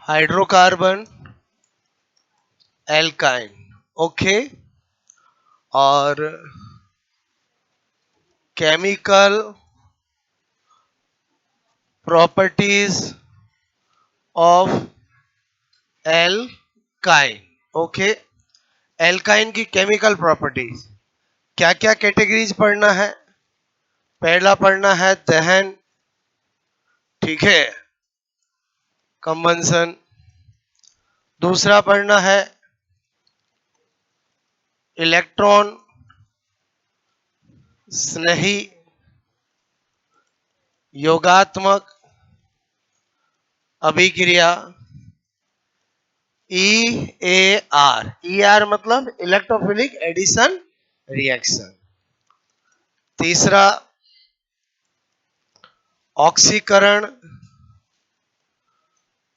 Hydrocarbon, alkyne, okay. और chemical properties of alkyne, okay. Alkyne की chemical properties, क्या क्या कैटेगरीज पढ़ना है? पहला पढ़ना है दहन, ठीक है, कंबंसन। दूसरा पढ़ना है इलेक्ट्रॉन स्नेही योगात्मक अभिक्रिया, EAR मतलब इलेक्ट्रोफिलिक एडिशन रिएक्शन। तीसरा ऑक्सीकरण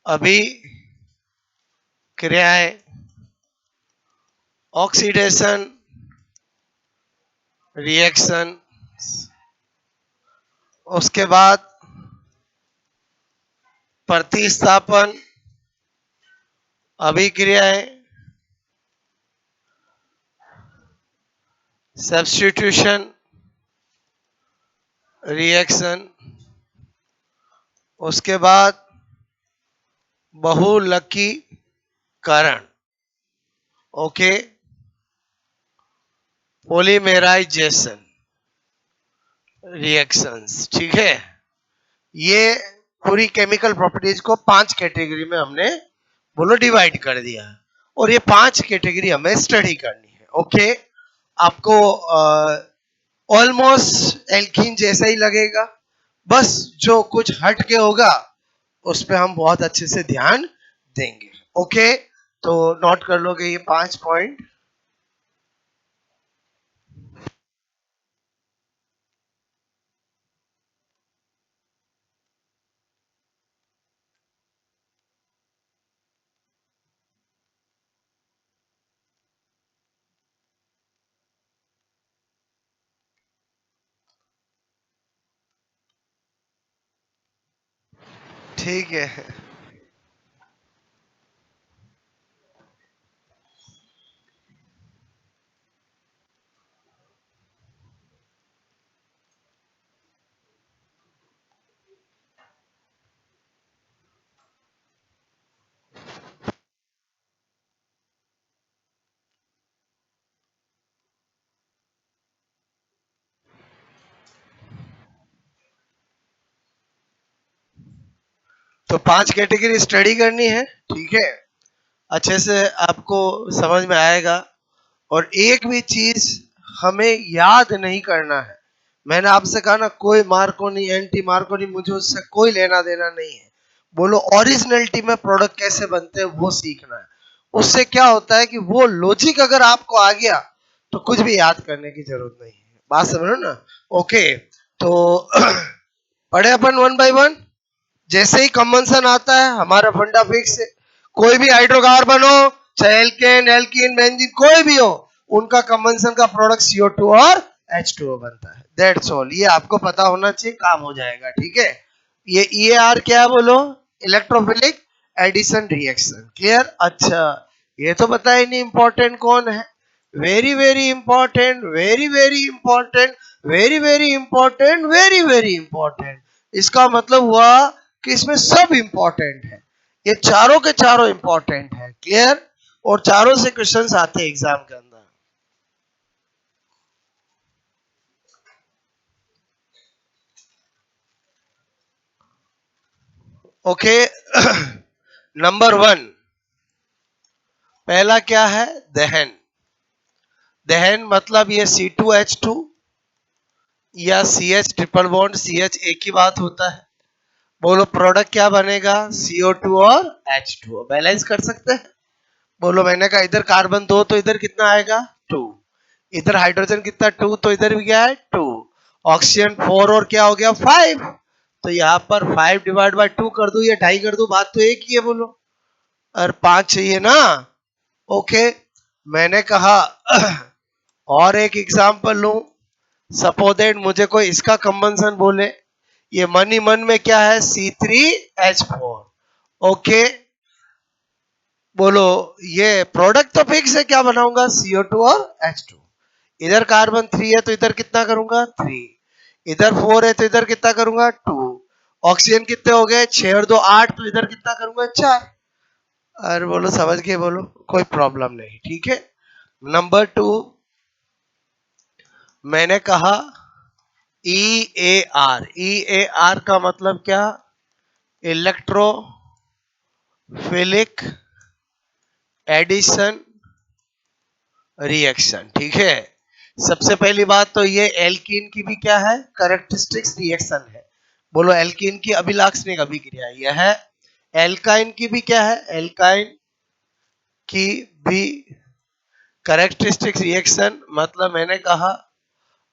अभिक्रियाएं, ऑक्सीडेशन रिएक्शन। उसके बाद प्रतिस्थापन अभिक्रियाएं, सब्स्टिट्यूशन रिएक्शन। उसके बाद बहुलकीकरण, ओके, पॉलीमेराइजेशन रिएक्शंस, ठीक है। ये पूरी केमिकल प्रॉपर्टीज को 5 कैटेगरी में हमने बोलो डिवाइड कर दिया है और ये 5 कैटेगरी हमें स्टडी करनी है, ओके। आपको ऑलमोस्ट एल्कीन जैसा ही लगेगा, बस जो कुछ हट के होगा उस पे हम बहुत अच्छे से ध्यान देंगे, ओके। तो नोट कर लोगे ये 5 पॉइंट। ठीक है, तो 5 कैटेगरी स्टडी करनी है, ठीक है। अच्छे से आपको समझ में आएगा और एक भी चीज हमें याद नहीं करना है। मैंने आपसे कहा ना, कोई मार्को नहीं, एंटी मार्को नहीं, मुझे उससे कोई लेना देना नहीं है। बोलो ओरिजिनलिटी में प्रोडक्ट कैसे बनते हैं वो सीखना है। उससे क्या होता है कि वो लॉजिक अगर आपको आ गया तो कुछ भी याद करने की जरूरत नहीं है। बात समझ रहे हो ना? ओके, तो पढ़े अपन वन बाय वन। जैसे ही कंबंसन आता है हमारा फंडा फिक्स है। कोई भी हाइड्रोकार्बन हो, चाहे एल्केन, एल्कीन, बेंजीन कोई भी हो, उनका कंबंसन का प्रोडक्ट CO2 और H2O बनता है। That's all. ये आपको पता होना चाहिए, काम हो जाएगा, ठीक है। ये EAR क्या है बोलो? Electrophilic addition reaction. क्लियर? अच्छा, ये तो पता ही नहीं इंपॉर्टेंट कौन है। Very very important, very very important, very very important, very very important. इसका मतलब हुआ कि इसमें सब इंपॉर्टेंट है। ये चारों के चारों इंपॉर्टेंट है। क्लियर? और चारों से क्वेश्चंस आते हैं एग्जाम के अंदर। ओके, नंबर 1, पहला क्या है? दहन। दहन मतलब ये C2H2 या CH ट्रिपल बॉन्ड CH एक ही बात होता है। बोलो प्रोडक्ट क्या बनेगा? CO2 और H2O। बैलेंस कर सकते हैं? बोलो, मैंने कहा इधर कार्बन 2 तो इधर कितना आएगा? 2। इधर हाइड्रोजन कितना? 2, तो इधर भी क्या है? 2। ऑक्सीजन 4 और क्या हो गया? 5। तो यहाँ पर 5 डिवाइड बाय 2 कर दूं या 2.5 कर दूं, बात तो एक ही है। बोलो, और 5 चाहिए ना? ओके, मैंने कहा और एक एग्जांपल लूं। सपोज दैट मुझे कोई इसका कंबंसन बोले, ये मन ही मन में क्या है? C3H4, okay. बोलो ये प्रोडक्ट तो फिक्स है, क्या बनाऊंगा CO2 और H2। इधर कार्बन 3 है तो इधर कितना करूंगा 3, इधर 4 है तो इधर कितना करूंगा 2, ऑक्सीजन कितने हो गए 6 और 2 8, तो इधर कितना करूंगा 4। अरे बोलो समझ के बोलो, कोई प्रॉब्लम नहीं, ठीक है। नंबर 2 मैंने कहा EAR। EAR का मतलब क्या, इलेक्ट्रोफिलिक एडिशन रिएक्शन, ठीक है। सबसे पहली बात तो ये एल्कीन की भी क्या है, कैरेक्टरिस्टिक्स रिएक्शन है। बोलो एल्कीन की अभिलाक्षणिक अभिक्रिया यह है। एल्काइन की भी क्या है, एल्काइन की भी कैरेक्टरिस्टिक्स रिएक्शन, मतलब मैंने कहा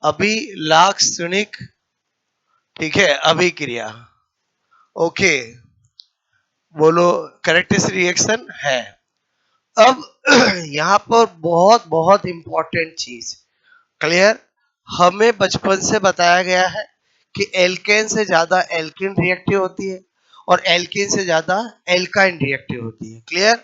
अभिलाक्षणिक, ठीक है, अभिक्रिया। ओके, बोलो कैरेक्टरिस्टिक रिएक्शन है। अब यहाँ पर बहुत बहुत इंपॉर्टेंट चीज, क्लियर, हमें बचपन से बताया गया है कि एल्केन से ज्यादा एल्किन रिएक्टिव होती है और एल्किन से ज्यादा एल्काइन रिएक्टिव होती है, क्लियर।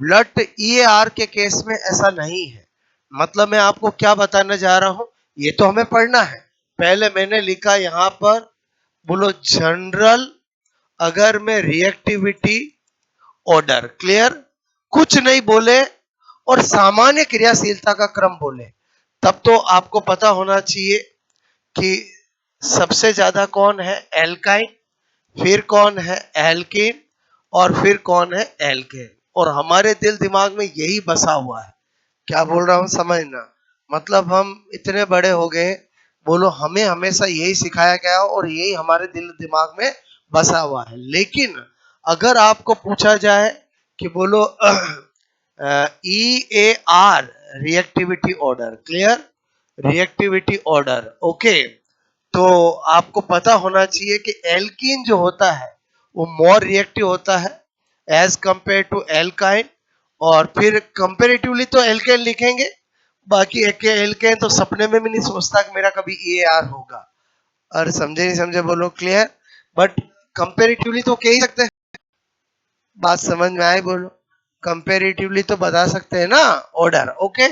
ब्लड EAR के केस में ऐसा नहीं है। मतलब मैं आपको क्या बताने जा रहा हूं, ये तो हमें पढ़ना है। पहले मैंने लिखा यहां पर, बोलो जनरल, अगर मैं रिएक्टिविटी ऑर्डर, क्लियर, कुछ नहीं बोले और सामान्य क्रियाशीलता का क्रम बोले, तब तो आपको पता होना चाहिए कि सबसे ज्यादा कौन है एल्काइन, फिर कौन है एल्कीन, और फिर कौन है एल्केन। और हमारे दिल दिमाग में यही बसा हुआ है। क्या बोल रहा हूं समझना, मतलब हम इतने बड़े हो गए, बोलो हमें हमेशा यही सिखाया गया और यही हमारे दिल दिमाग में बसा हुआ है। लेकिन अगर आपको पूछा जाए कि बोलो EAR reactivity order, clear, reactivity order, okay, तो आपको पता होना चाहिए कि एल्कीन जो होता है वो मोर रिएक्टिव होता है एज कंपेयर टू एल्काइन। और फिर कंपेरेटिवली तो एल्केन लिखेंगे, बाकी एल्केन तो सपने में भी नहीं सोचता कि मेरा कभी EAR होगा। और समझे नहीं समझे बोलो, क्लियर। बट कंपेरेटिवली तो कह ही सकते हैं, बात समझ में आए बोलो, कंपेरेटिवली तो बता सकते हैं ना ऑर्डर, ओके।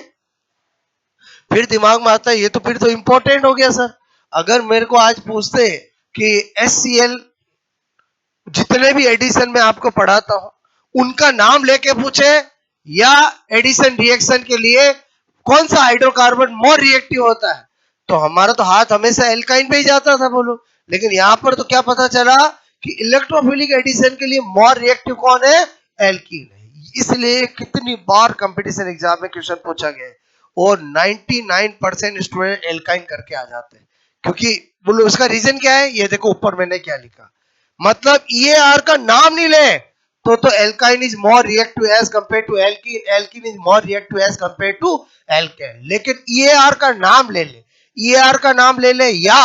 फिर दिमाग में आता है ये तो फिर तो इंपॉर्टेंट हो गया सर। अगर मेरे को आज पूछते कि HCl जितने भी एडिशन में आपको पढ़ाता हूं उनका नाम लेके पूछे, या एडिशन रिएक्शन के लिए कौन सा हाइड्रोकार्बन मोर रिएक्टिव होता है, तो हमारा तो हाथ हमेशा एल्काइन पे ही जाता था बोलो। लेकिन यहाँ पर तो क्या पता चला कि इलेक्ट्रोफिलिक एडिशन के लिए मोर रिएक्टिव कौन है, एल्कीन है। इसलिए कितनी बार कंपटीशन एग्जाम में क्वेश्चन पूछा गया है और 99% स्टूडेंट एल्काइन करके आ जाते हैं। क्योंकि बोलो उसका रीजन क्या है, ये देखो ऊपर मैंने क्या लिखा, मतलब EAR का नाम नहीं ले तो alkyne is more reactive as compare to alkene, alkene is more reactive as compare to alkane. लेकिन EAR का नाम ले ले, EAR का नाम ले ले, या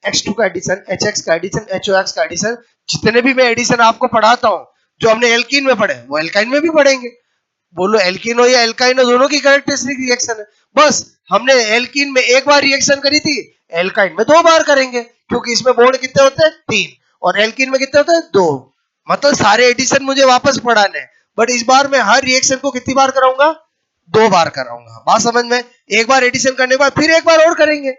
H2 का एडिशन, HX का एडिशन, HOX का एडिशन, जितने भी मैं एडिशन आपको पढ़ाता हूं जो हमने एल्कीन में पढ़े वो एल्काइन में भी पढ़ेंगे। बोलो एल्कीन हो या एल्काइन हो, दोनों की कैरेक्टरिस्टिक रिएक्शन है। बस हमने एल्कीन में एक बार रिएक्शन करी थी, एल्काइन में 2 बार करेंगे, क्योंकि इसमें बॉन्ड कितने होते हैं 3 और एल्कीन में कितने होते हैं 2। मतलब सारे एडिशन मुझे वापस पढ़ाने हैं, बट इस बार मैं हर रिएक्शन को कितनी बार कराऊंगा, 2 बार कराऊंगा। बात समझ में, एक बार एडिशन करने के बाद फिर एक बार और करेंगे।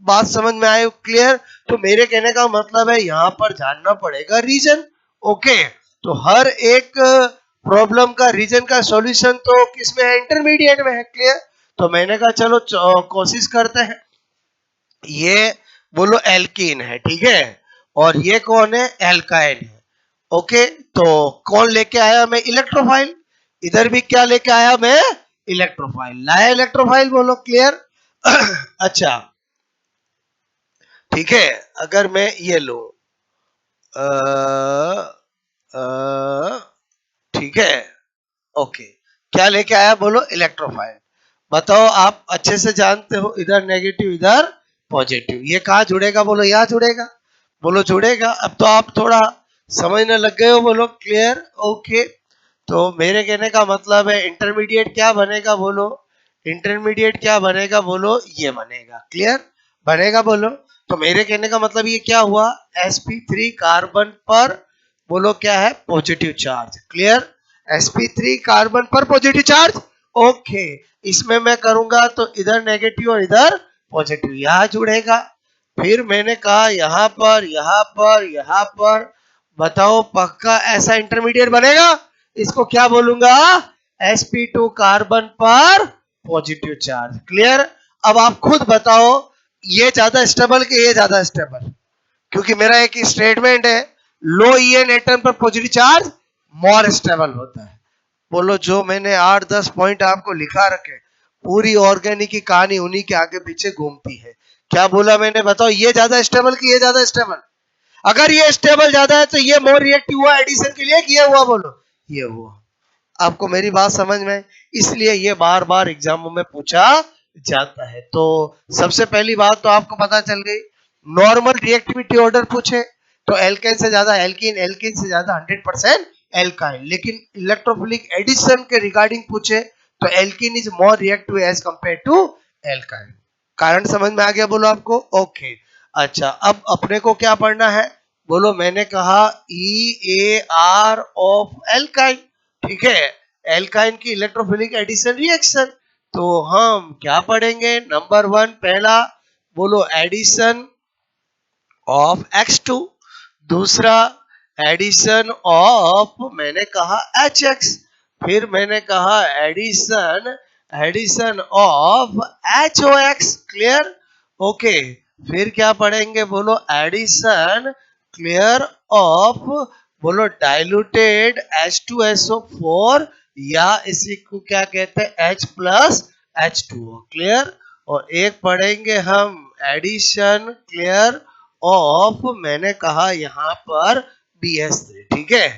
बात समझ में आए, क्लियर। तो मेरे कहने का मतलब है यहाँ पर जानना पड़ेगा रीजन, ओके। तो हर एक प्रॉब्लम का रीजन का सॉल्यूशन तो किसमें है, इंटरमीडिएट में है, क्लियर। तो मैंने कहा चलो कोशिश करते हैं। ये बोलो एल्कीन है, ठीक है, और ये कौन है, एल्काइन है, ओके। तो कौन लेके आया मैं, इलेक्ट्रोफाइल। इधर भी क्या लेके आया मैं, इलेक्ट्रोफाइल लाया, इलेक्ट्रोफाइल, बोलो क्लियर। अच्छा ठीक है, अगर मैं ये लो ठीक है, ओके, क्या लेके आया बोलो, इलेक्ट्रोफाइल। बताओ आप अच्छे से जानते हो इधर नेगेटिव इधर पॉजिटिव, ये कहाँ जुड़ेगा बोलो, यहाँ जुड़ेगा, बोलो जुड़ेगा। अब तो आप थोड़ा समझने लग गए हो, बोलो क्लियर, ओके। तो मेरे कहने का मतलब है इंटरमीडिएट क्या बनेगा बोलो, इंटरमीडिएट क्या बनेगा बोलो, ये बनेगा, क्लियर, बनेगा बोलो। तो मेरे कहने का मतलब ये क्या हुआ, sp3 कार्बन पर बोलो क्या है, positive charge, clear. sp3 carbon पर पॉजिटिव चार्ज। ओके, इसमें मैं करूंगा तो इधर नेगेटिव और इधर पॉजिटिव, यहां जुड़ेगा। फिर मैंने कहा यहाँ पर, यहाँ पर, यहाँ पर, बताओ पक्का ऐसा इंटरमीडिएट बनेगा? इसको क्या बोलूंगा? sp2 कार्बन पर पॉजिटिव चार्ज। क्लियर? अब आप खुद बताओ, ये ज्यादा स्टेबल कि ये ज्यादा स्टेबल? क्योंकि मेरा एक स्टेटमेंट है, लो ईएन एटम पर पॉजिटिव चार्ज मोर स्टेबल होता है। बोलो, जो मैंने 8-10 पॉइंट आपको लिखा रखे, पूरी ऑर्गेनिक की कहानी उन्हीं के आगे पीछे घूमती है। क्या बोला मैंने? बताओ, ये ज्यादा स्टेबल कि ये ज्यादा स्टेबल? अगर ये स्टेबल ज्यादा है तो ये मोर रिएक्टिव हुआ एडिशन के लिए कि ये हुआ? बोलो, ये हुआ। आपको मेरी बात समझ में है? इसलिए ये बार बार एग्जामों में पूछा जाता है। तो सबसे पहली बात तो आपको पता चल गई, नॉर्मल रिएक्टिविटी ऑर्डर पूछे तो एल्केन से ज्यादा एल्कीन, एल्कीन से ज्यादा 100% एल्काइन। लेकिन इलेक्ट्रोफिलिक एडिशन के रिगार्डिंग पूछे तो alkene is more reactive as compare to alkyne. कारण समझ में आ गया? बोलो आपको। ओके, अच्छा, अब अपने को क्या पढ़ना है? बोलो, मैंने कहा EAR ऑफ एल्काइन, ठीक है, एल्काइन की इलेक्ट्रोफिलिक एडिशन रिएक्शन। तो हम क्या पढ़ेंगे? नंबर 1 पहला, बोलो एडिशन ऑफ X2, दूसरा एडिशन ऑफ, मैंने कहा HX, फिर मैंने कहा addition addition of HOX। Clear? Okay, फिर क्या पढ़ेंगे? बोलो एडिशन, क्लियर, ऑफ, बोलो डाइल्यूटेड H2SO4, या इसी को क्या कहते हैं? H plus H2O। क्लियर? और एक पढ़ेंगे हम एडिशन, क्लियर, ऑफ, मैंने कहा यहाँ पर BS3। ठीक है,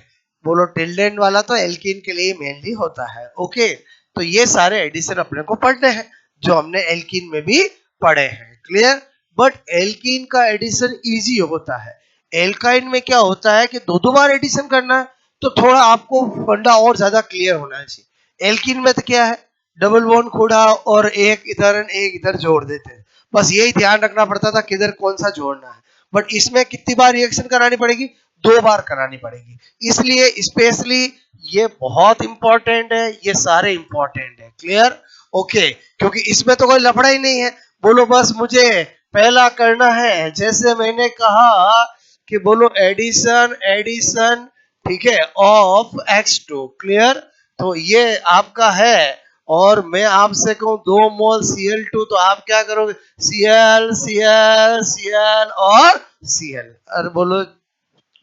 बोलो टिल्डेंड वाला तो एल्कीन के लिए मेनली होता है। ओके, तो ये सारे एडिशन अपने को पढ़ने हैं जो हमने एल्कीन में भी पढ़े हैं। क्लियर? बट एल्कीन का एडिशन इजी होता है, एल्काइन में क्या होता है कि दो बार एडिशन करना है, तो थोड़ा आपको फंडा और ज्यादा क्लियर होना चाहिए। एल्कीन में तो क्या है, डबल बॉन्ड खोड़ा और एक इधर जोड़ देते हैं, बस यही ध्यान रखना पड़ता था किधर कौन सा जोड़ना है। बट इसमें कितनी बार रिएक्शन करानी पड़ेगी? 2 बार करानी पड़ेगी। इसलिए स्पेशली ये बहुत इंपॉर्टेंट है, ये सारे इंपॉर्टेंट है। क्लियर? ओके, क्योंकि इसमें तो कोई लफड़ा ही नहीं है। बोलो, बस मुझे पहला करना है, जैसे मैंने कहा कि बोलो एडिशन एडिशन, ठीक है, ऑफ X2। क्लियर? तो ये आपका है, और मैं आपसे कहूं 2 मोल Cl2, तो आप क्या करोगे? Cl Cl Cl और Cl। अरे बोलो,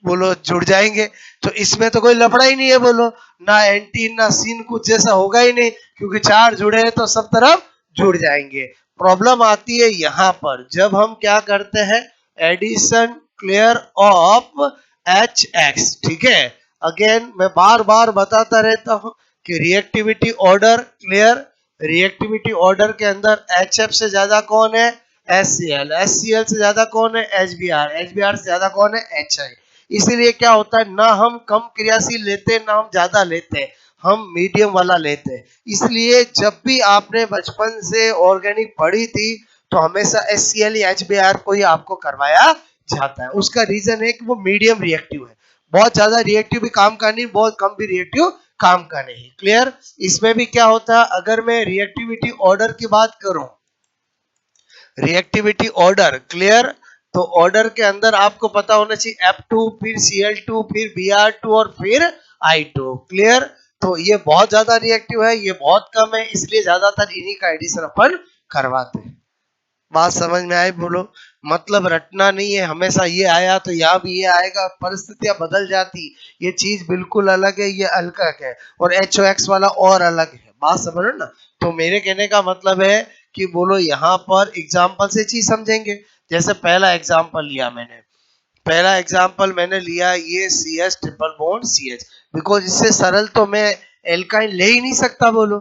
बोलो जुड़ जाएंगे। तो इसमें तो कोई लफड़ा ही नहीं है। बोलो, ना एंटीन ना सीन कुछ जैसा होगा ही नहीं, क्योंकि 4 जुड़े हैं तो सब तरफ जुड़ जाएंगे। प्रॉब्लम आती है यहाँ पर, जब हम क्या करते हैं? Addition, clear, of HX। ठीक है, अगेन मैं बार बार बताता रहता हूँ कि reactivity order, clear, reactivity order के अंदर HF से ज्यादा कौन है? HCl, HCl से ज्यादा कौन है? HBr, HBr से ज्यादा कौन है? HI। इसीलिए क्या होता है, ना हम कम क्रियाशील लेते ना हम ज्यादा लेते, हम मीडियम वाला लेते। इसलिए जब भी आपने बचपन से ऑर्गेनिक पढ़ी थी तो हमेशा HCl या HBr को ही आपको करवाया जाता है। उसका रीजन है कि वो मीडियम रिएक्टिव है, बहुत ज्यादा रिएक्टिव भी काम का नहीं, बहुत कम भी रिएक्टिव काम का नहीं। क्लियर? इसमें भी क्या होता है, अगर मैं रिएक्टिविटी ऑर्डर की बात करूं, रिएक्टिविटी ऑर्डर, क्लियर, तो ऑर्डर के अंदर आपको पता होना चाहिए F2, फिर Cl2, फिर Br2 और फिर I2। क्लियर? तो ये बहुत ज्यादा रिएक्टिव है, ये बहुत कम है, इसलिए ज्यादातर इन्हीं का एडिशन अपन करवाते हैं। बात समझ में आई? बोलो, मतलब रटना नहीं है, हमेशा ये आया तो यहाँ भी ये आएगा, परिस्थितियां बदल जाती, ये चीज बिल्कुल अलग है, ये अलग है, और HOX वाला और अलग है। बात समझ रहे हो ना? तो मेरे कहने का मतलब है कि बोलो यहाँ पर एग्जाम्पल से चीज समझेंगे। जैसे पहला एग्जाम्पल लिया मैंने, पहला एग्जाम्पल मैंने लिया ये CH triple bond CH, because इससे सरल तो मैं एल्काइन ले ही नहीं सकता। बोलो,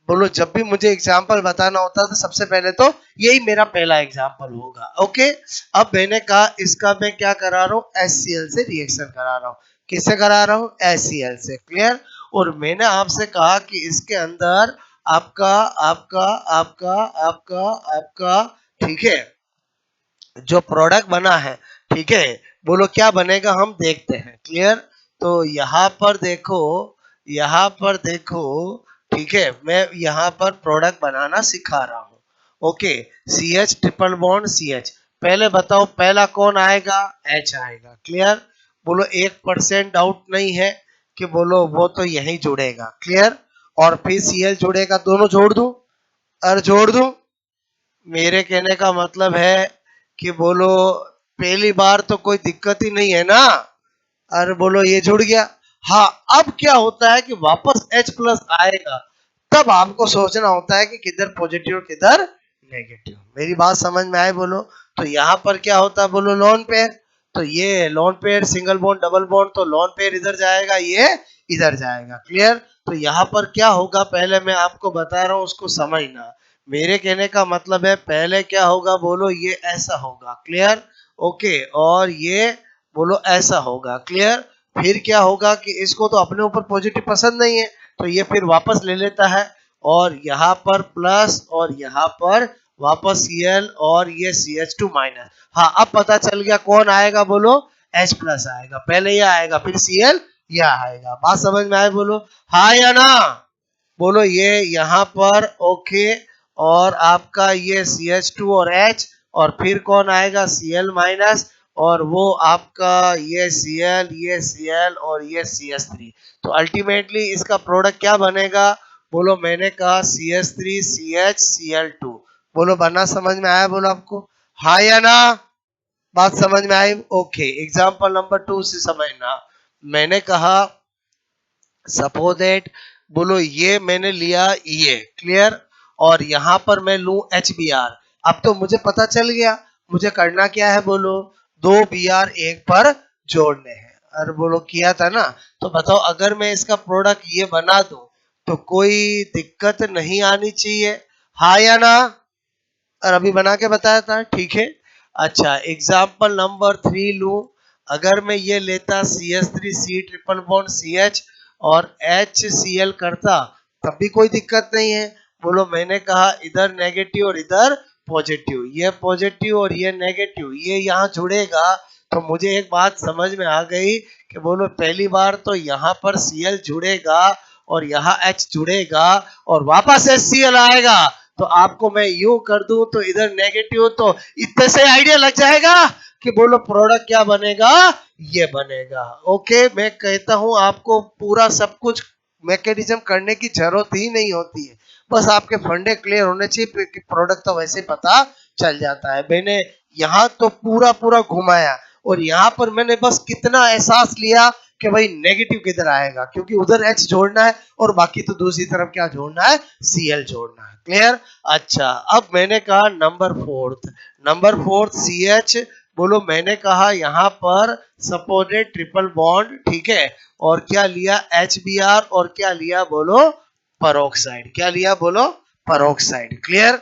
बोलो, जब भी मुझे एग्जाम्पल बताना होता है तो सबसे पहले तो यही मेरा पहला एग्जाम्पल होगा। ओके, अब मैंने कहा इसका मैं क्या करा रहा हूँ? HCl से रिएक्शन करा रहा हूँ। किससे करा रहा हूँ? HCl से। क्लियर? और मैंने आपसे कहा कि इसके अंदर आपका आपका आपका आपका आपका, ठीक है, जो प्रोडक्ट बना है, ठीक है, बोलो क्या बनेगा? हम देखते हैं। क्लियर? तो यहाँ पर देखो, यहाँ पर देखो, ठीक है, मैं यहाँ पर प्रोडक्ट बनाना सिखा रहा हूँ। Okay, CH triple bond CH, पहले बताओ पहला कौन आएगा? H आएगा। क्लियर? बोलो 1% डाउट नहीं है कि बोलो वो तो यही जुड़ेगा। क्लियर? और फिर Cl जुड़ेगा, दोनों जोड़ दूं? और जोड़ दूं? मेरे कहने का मतलब है कि बोलो पहली बार तो कोई दिक्कत ही नहीं है ना। अरे बोलो ये जुड़ गया। हाँ, अब क्या होता है कि वापस H प्लस आएगा, तब आपको सोचना होता है कि किधर पॉजिटिव और किधर नेगेटिव। मेरी बात समझ में आए बोलो? तो यहाँ पर क्या होता है बोलो? Lone pair. तो ये lone pair, single bond, double bond, तो लोन पेयर इधर जाएगा, ये इधर जाएगा। क्लियर? तो यहाँ पर क्या होगा, पहले मैं आपको बता रहा हूँ, उसको समझना। मेरे कहने का मतलब है पहले क्या होगा बोलो? ये ऐसा होगा। क्लियर? ओके, और ये बोलो ऐसा होगा। क्लियर? फिर क्या होगा कि इसको तो अपने ऊपर पॉजिटिव पसंद नहीं है, तो ये फिर वापस ले लेता है, और यहाँ पर प्लस और यहाँ पर वापस Cl, और ये CH2 माइनस। हाँ, अब पता चल गया कौन आएगा बोलो? H प्लस आएगा। पहले ये आएगा, फिर Cl यह आएगा। बात समझ में आए बोलो? हाँ या ना? बोलो ये यहाँ पर ओके, और आपका ये CH2 और H, और फिर कौन आएगा? Cl माइनस, और वो आपका ये Cl, ये Cl और ये CH3। तो अल्टीमेटली इसका प्रोडक्ट क्या बनेगा बोलो? मैंने कहा CH3 CH Cl2। बोलो बना समझ में आया बोलो आपको? हाँ या ना? बात समझ में आई? ओके, एग्जाम्पल नंबर 2 से समझना। मैंने कहा सपोज दैट, बोलो ये मैंने लिया ये। क्लियर? और यहां पर मैं लूं HBr। अब तो मुझे पता चल गया मुझे करना क्या है बोलो? 2 Br एक पर जोड़ने हैं। और बोलो किया था ना? तो बताओ अगर मैं इसका प्रोडक्ट ये बना दूं तो कोई दिक्कत नहीं आनी चाहिए। हाँ या ना? और अभी बना के बताया था, ठीक है। अच्छा, एग्जाम्पल नंबर 3 लूं। अगर मैं ये लेता CH3 C triple bond CH और HCl करता, तब भी कोई दिक्कत नहीं है। बोलो मैंने कहा इधर नेगेटिव और इधर पॉजिटिव, ये पॉजिटिव और ये नेगेटिव, ये यहाँ जुड़ेगा। तो मुझे एक बात समझ में आ गई कि बोलो पहली बार तो यहाँ पर Cl जुड़ेगा और यहाँ H जुड़ेगा और वापस HCl आएगा। तो आपको मैं यू कर दूं तो इधर नेगेटिव, तो इतने से आइडिया लग जाएगा कि बोलो प्रोडक्ट क्या बनेगा? ये बनेगा। ओके, मैं कहता हूं आपको पूरा सब कुछ मैकेनिज्म करने की जरूरत ही नहीं होती है, बस आपके फंडे क्लियर होने चाहिए कि प्रोडक्ट तो वैसे पता चल जाता है। मैंने यहाँ तो पूरा पूरा घुमाया, और यहाँ पर मैंने बस कितना एहसास लिया कि भाई नेगेटिव किधर आएगा, क्योंकि उधर H जोड़ना है और बाकी तो दूसरी तरफ क्या जोड़ना है? Cl जोड़ना है। क्लियर? अच्छा, अब मैंने कहा नंबर फोर्थ CH। बोलो मैंने कहा यहाँ पर सपोर्टेड ट्रिपल बॉन्ड, ठीक है, और क्या लिया? HBr, और क्या लिया बोलो? परोक्साइड। क्या लिया बोलो? परोक्साइड। क्लियर?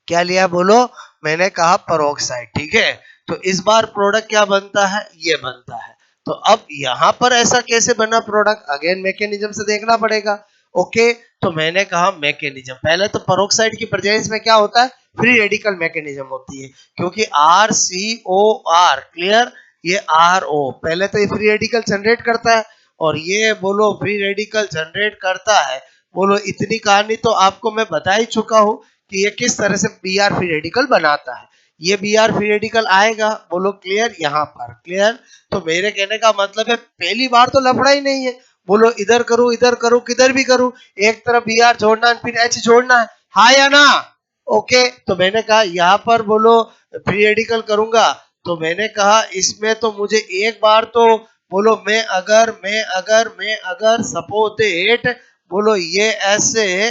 क्या लिया बोलो? मैंने कहा परोक्साइड। ठीक है, तो इस बार प्रोडक्ट क्या बनता है? ये बनता है। तो अब यहां पर ऐसा कैसे बना प्रोडक्ट? अगेन मैकेनिज्म से देखना पड़ेगा। ओके, तो मैंने कहा मैकेनिज्म, पहले तो परोक्साइड की प्रेजेंस में क्या होता है? फ्री रेडिकल मैकेनिज्म होती है, क्योंकि RCOR, क्लियर, ये RO पहले तो ये फ्री रेडिकल जनरेट करता है, और ये बोलो फ्री रेडिकल जनरेट करता है। बोलो इतनी कहानी तो आपको मैं बता ही चुका हूं कि ये किस तरह से Br फ्री रेडिकल बनाता है। ये Br फ्री रेडिकल आएगा, बोलो क्लियर, यहाँ पर। क्लियर? तो मेरे कहने का मतलब है पहली बार तो लफड़ा ही नहीं है। बोलो इधर करूं किधर भी करूं, एक तरफ Br जोड़ना है फिर H जोड़ना है। हाँ या ना? ओके, तो मैंने कहा यहाँ पर बोलो फ्री रेडिकल करूंगा, तो मैंने कहा इसमें तो मुझे एक बार तो बोलो मैं अगर सपोज दैट, बोलो ये ऐसे,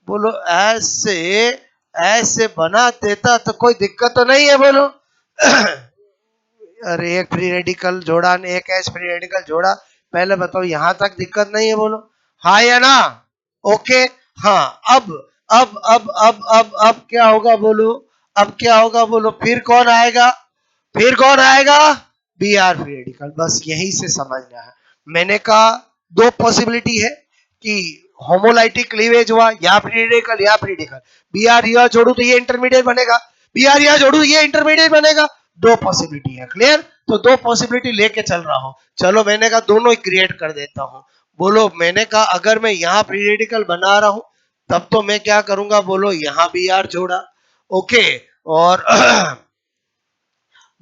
बोलो ऐसे ऐसे बना देता तो कोई दिक्कत तो नहीं है बोलो? अरे एक फ्री रेडिकल जोड़ा ने एक एच फ्री रेडिकल जोड़ा, पहले बताओ यहां तक दिक्कत नहीं है बोलो? हाँ या ना? ओके, हाँ। अब क्या होगा बोलो? अब क्या होगा बोलो? फिर कौन आएगा? Br free radical. बस यही से समझना है। मैंने कहा दो पॉसिबिलिटी है कि होमोलाइटिक क्लीवेज हुआ, या फ्री रेडिकल या फ्री रेडिकल। Br यह जोड़ू तो ये इंटरमीडिएट बनेगा, Br यह जोड़ू ये इंटरमीडिएट बनेगा। दो पॉसिबिलिटी है। क्लियर? तो दो पॉसिबिलिटी लेके चल रहा हूं। चलो मैंने कहा दोनों ही क्रिएट कर देता हूं। बोलो मैंने कहा अगर मैं यहाँ फ्री रेडिकल बना रहा हूं तब तो मैं क्या करूंगा, बोलो यहाँ बी आर जोड़ा, ओके। और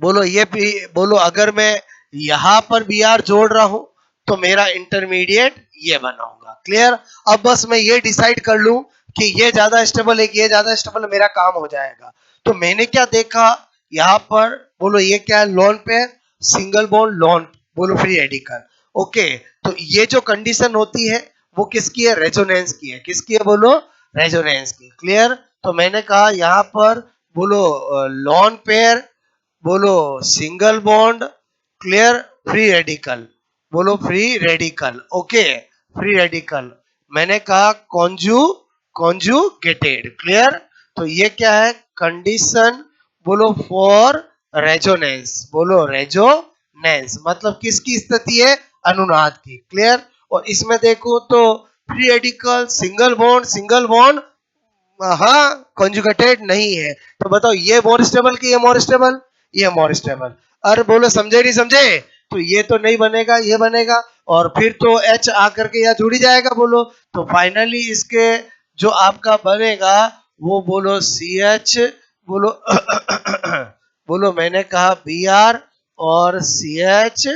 बोलो ये बोलो अगर मैं यहां पर बी आर जोड़ रहा हूं तो मेरा इंटरमीडिएट ये बनाऊंगा। क्लियर? अब बस मैं ये डिसाइड कर लूं कि ये ज्यादा स्टेबल है कि ये ज्यादा स्टेबल है, मेरा काम हो जाएगा। तो मैंने क्या देखा यहां पर, बोलो ये क्या है, lone pair, single bond, loan, बोलो फ्री रेडिकल, ओके। तो ये जो कंडीशन होती है वो किसकी है, रेजोनेंस की है। किसकी है, बोलो रेजोनेंस की। क्लियर? तो मैंने कहा यहां पर बोलो लोन पेयर, बोलो single bond, clear, free radical, बोलो free radical, okay, free radical. मैंने कहा कॉन्जुगेटेड, क्लियर। तो ये क्या है, कंडीशन, बोलो फॉर रेजोनेंस, बोलो रेजोनेंस मतलब किसकी स्थिति है, अनुनाद की। क्लियर? और इसमें देखो तो फ्री रेडिकल, सिंगल बॉन्ड हाँ कॉन्जुगेटेड नहीं है। तो बताओ ये मोर स्टेबल की ये मोर स्टेबल, ये मोर स्टेबल। अरे बोलो समझे नहीं समझे, तो ये तो नहीं बनेगा, ये बनेगा, और फिर तो एच आकर के यहाँ जुड़ ही जाएगा। बोलो तो फाइनली इसके जो आपका बनेगा वो बोलो सी एच, बोलो बोलो मैंने कहा बी आर और सी एच,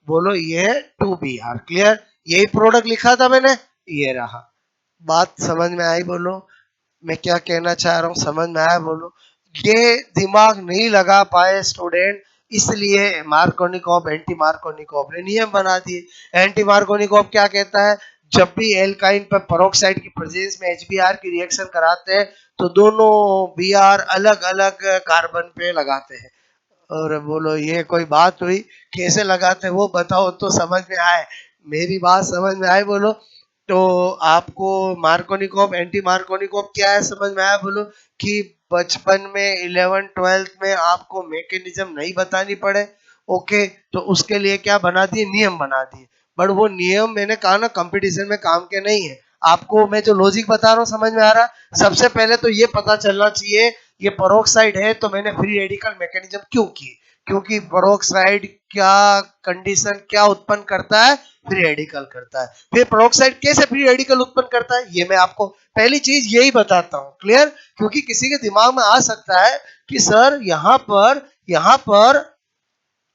बोलो ये टू बी आर। क्लियर? यही प्रोडक्ट लिखा था मैंने, ये रहा। बात समझ में आई? बोलो मैं क्या कहना चाह रहा हूँ, समझ में आया? बोलो ये दिमाग नहीं लगा पाए स्टूडेंट, इसलिए मार्कोनिकॉफ, एंटी मार्कोनिकॉफ ने नियम बना दिए। एंटी मार्कोनिकॉफ क्या कहता है, जब भी एल्काइन पर पेरोक्साइड की प्रेजेंस में एचबीआर की रिएक्शन कराते हैं तो दोनों बीआर अलग अलग कार्बन पे लगाते हैं। और बोलो ये कोई बात हुई, कैसे लगाते वो बताओ तो समझ में आए, मेरी बात समझ में आए? बोलो तो आपको मार्कोनिकॉफ, एंटी मार्कोनिकॉफ क्या है समझ में आया? बोलो कि बचपन में 11th-12th में आपको मैकेनिज्म नहीं बतानी पड़े, ओके, तो उसके लिए क्या बना दिए, नियम बना दिए। बट वो नियम मैंने कहा ना कंपटीशन में काम के नहीं है। आपको मैं जो लॉजिक बता रहा हूँ समझ में आ रहा है? सबसे पहले तो ये पता चलना चाहिए ये परोक्साइड है तो मैंने फ्री रेडिकल मैकेनिज्म क्यों की, क्योंकि परोक्साइड क्या कंडीशन क्या उत्पन्न करता है, फ्री रेडिकल करता है। फिर परोक्साइड कैसे फ्री रेडिकल उत्पन्न करता है ये मैं आपको पहली चीज यही बताता हूँ। क्लियर? क्योंकि किसी के दिमाग में आ सकता है कि सर यहाँ पर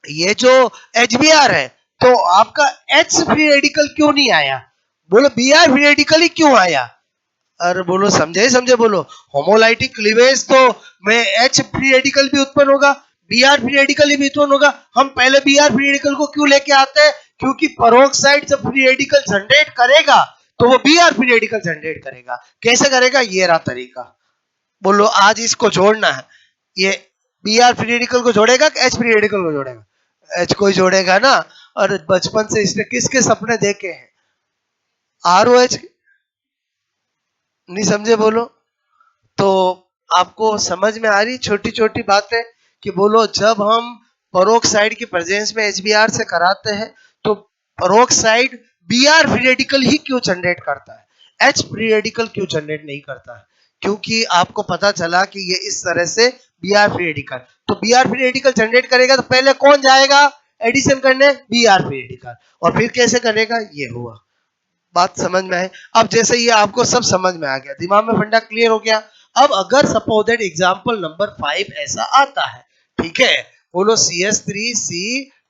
ये जो HBr है तो आपका H फ्री रेडिकल क्यों नहीं आया, बोलो Br फ्री रेडिकल ही क्यों आया? अरे बोलो समझे समझे, बोलो होमोलाइटिक क्लीवेज तो में H फ्री रेडिकल भी उत्पन्न होगा, Br फ्री रेडिकल भी उत्पन्न होगा। हम पहले Br फ्री रेडिकल को क्यों लेके आते हैं, क्योंकि परोक्साइड जब फ्री रेडिकल जनरेट करेगा तो वो Br फ्री रेडिकल जनरेट करेगा। कैसे करेगा, ये रहा तरीका। बोलो आज इसको जोड़ना है, ये Br फ्री रेडिकल को जोड़ेगा कि H फ्री रेडिकल को जोड़ेगा, H को ही जोड़ेगा ना। और बचपन से इसने किसके सपने देखे हैं, ROH, नहीं समझे? बोलो तो आपको समझ में आ रही छोटी छोटी बातें कि बोलो जब हम परोक्साइड की प्रेजेंस में HBr से कराते हैं तो परोक्साइड Br फ्री रेडिकल ही क्यों जनरेट करता है, H फ्री रेडिकल क्यों जनरेट नहीं करता है? क्योंकि आपको पता चला कि ये इस तरह से Br फ्री रेडिकल, तो Br फ्री रेडिकल जनरेट करेगा तो पहले कौन जाएगा एडिशन करने, Br फ्री रेडिकल, और फिर कैसे करेगा, ये हुआ। बात समझ में आए? अब जैसे ये आपको सब समझ में आ गया, दिमाग में फंडा क्लियर हो गया। अब अगर सपोज दैट एग्जांपल नंबर 5 ऐसा आता है, ठीक है, बोलो CH3C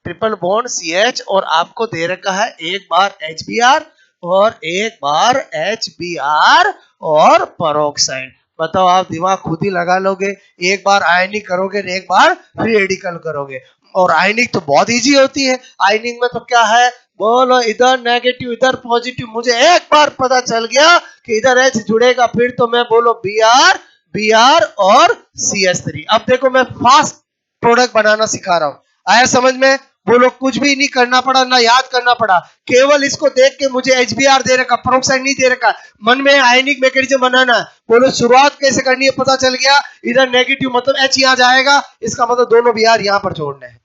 ट्रिपल बॉन्ड CH और आपको दे रखा है एक बार HBr और एक बार HBr और पेरोक्साइड। बताओ आप दिमाग खुद ही लगा लोगे, एक बार आयनिक करोगे एक बार फ्री रेडिकल करोगे। और आयनिक तो बहुत इजी होती है, आयनिक में तो क्या है, बोलो इधर नेगेटिव इधर पॉजिटिव, मुझे एक बार पता चल गया कि इधर H जुड़ेगा फिर तो मैं बोलो Br और CH3। अब देखो मैं फास्ट प्रोडक्ट बनाना सिखा रहा हूँ, आया समझ में? बोलो कुछ भी नहीं करना पड़ा, ना याद करना पड़ा, केवल इसको देख के मुझे HBr दे रखा, पेरोक्साइड नहीं दे रखा, मन में आयनिक मैकेनिज्म बनाना है। बोलो शुरुआत कैसे करनी है पता चल गया, इधर नेगेटिव मतलब H यहाँ जाएगा, इसका मतलब दोनों Br यहाँ पर जोड़ने हैं।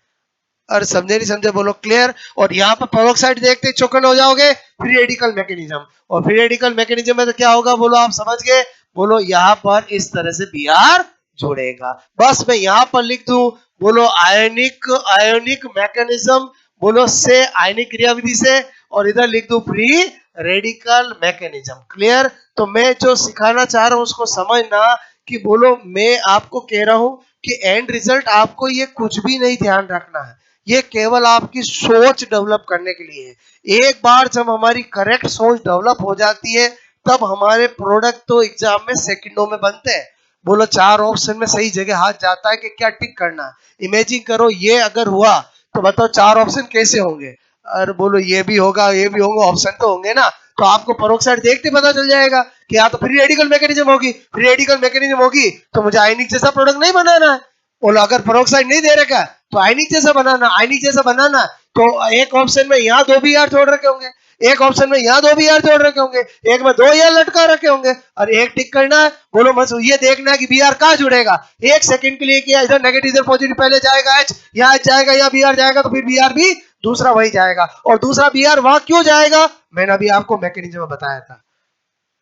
और समझे नहीं समझे, बोलो क्लियर? और यहाँ पर पेरोक्साइड देखते चौकन हो जाओगे, फ्री रेडिकल मैकेनिज्म, और फ्री रेडिकल मैकेनिज्म में तो क्या होगा, बोलो आप समझ गए? बोलो यहाँ पर इस तरह से Br जुड़ेगा। बस मैं यहाँ पर लिख दूं, बोलो आयनिक आयनिक मैकेनिज्म, बोलो से आयनिक क्रियाविधि से, और इधर लिख दूं फ्री रेडिकल मैकेनिज्म। क्लियर? तो मैं जो सिखाना चाह रहा हूं उसको समझना कि बोलो मैं आपको कह रहा हूं कि एंड रिजल्ट आपको ये कुछ भी नहीं ध्यान रखना है, ये केवल आपकी सोच डेवलप करने के लिए है। एक बार जब हमारी करेक्ट सोच डेवलप हो जाती है तब हमारे प्रोडक्ट तो एग्जाम में सेकंडों में बनते हैं। बोलो 4 ऑप्शन में सही जगह हाथ जाता है कि क्या टिक करना है। इमेजिन करो ये अगर हुआ तो बताओ 4 ऑप्शन कैसे होंगे। और बोलो ये भी होगा ये भी होगा, ऑप्शन तो होंगे ना। तो आपको परोक्साइड देखते पता चल जाएगा कि या तो फ्री रेडिकल मैकेनिज्म होगी, फ्री रेडिकल मैकेनिज्म होगी तो मुझे आयनिक जैसा प्रोडक्ट नहीं बनाना है। बोलो अगर परोक्साइड नहीं दे रखा तो आयनिक जैसा बनाना, आयनिक जैसा बनाना तो एक ऑप्शन में यहाँ 2 बी आर छोड़ रखे होंगे, एक ऑप्शन में यहाँ 2 बी आर छोड़ रखे होंगे, एक में 2 यार लटका रखे होंगे और एक टिक करना है। बोलो बस ये देखना है कि बी आर कहाँ जुड़ेगा। एक सेकंड के लिए किया, इधर नेगेटिव इधर पॉजिटिव, पहले जाएगा एच, यहाँ एच जाएगा, यहाँ बी आर जाएगा तो फिर बी आर भी दूसरा वही जाएगा। और दूसरा बी आर वहां क्यों जाएगा मैंने अभी आपको मैकेनिज्म बताया था।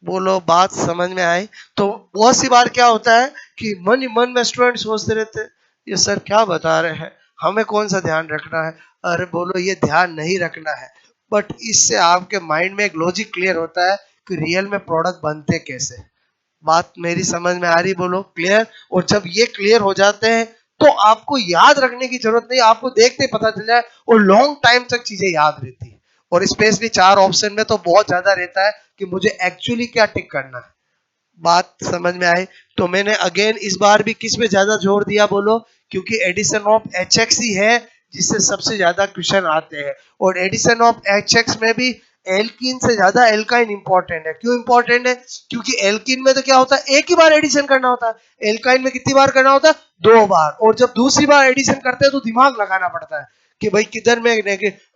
बोलो बात समझ में आई? तो बहुत सी बार क्या होता है कि मन ही मन में स्टूडेंट सोचते रहते हैं ये सर क्या बता रहे हैं, हमें कौन सा ध्यान रखना है। अरे बोलो ये ध्यान नहीं रखना है, बट इससे आपके माइंड में एक लॉजिक क्लियर होता है कि रियल में प्रोडक्ट बनते कैसे। बात मेरी समझ में आ रही? बोलो क्लियर? और जब ये क्लियर हो जाते हैं तो आपको याद रखने की जरूरत नहीं, आपको देखते ही पता चल जाए और लॉन्ग टाइम तक चीजें याद रहती है। और स्पेशली 4 ऑप्शन में तो बहुत ज्यादा रहता है कि मुझे एक्चुअली क्या टिक करना है। बात समझ में आई? तो मैंने अगेन इस बार भी किस पे ज्यादा जोर दिया बोलो, क्योंकि एडिशन ऑफ एच एक्स ही है जिससे सबसे ज्यादा क्वेश्चन आते हैं। और एडिशन ऑफ एच एक्स में भी एल्कीन से ज्यादा एल्काइन इंपॉर्टेंट है। क्यों इंपॉर्टेंट है? क्योंकि एल्कीन में तो क्या होता है एक ही बार एडिशन करना होता है, एल्काइन में कितनी बार करना होता है 2 बार। और जब दूसरी बार एडिशन करते हैं तो दिमाग लगाना पड़ता है कि भाई किधर मैं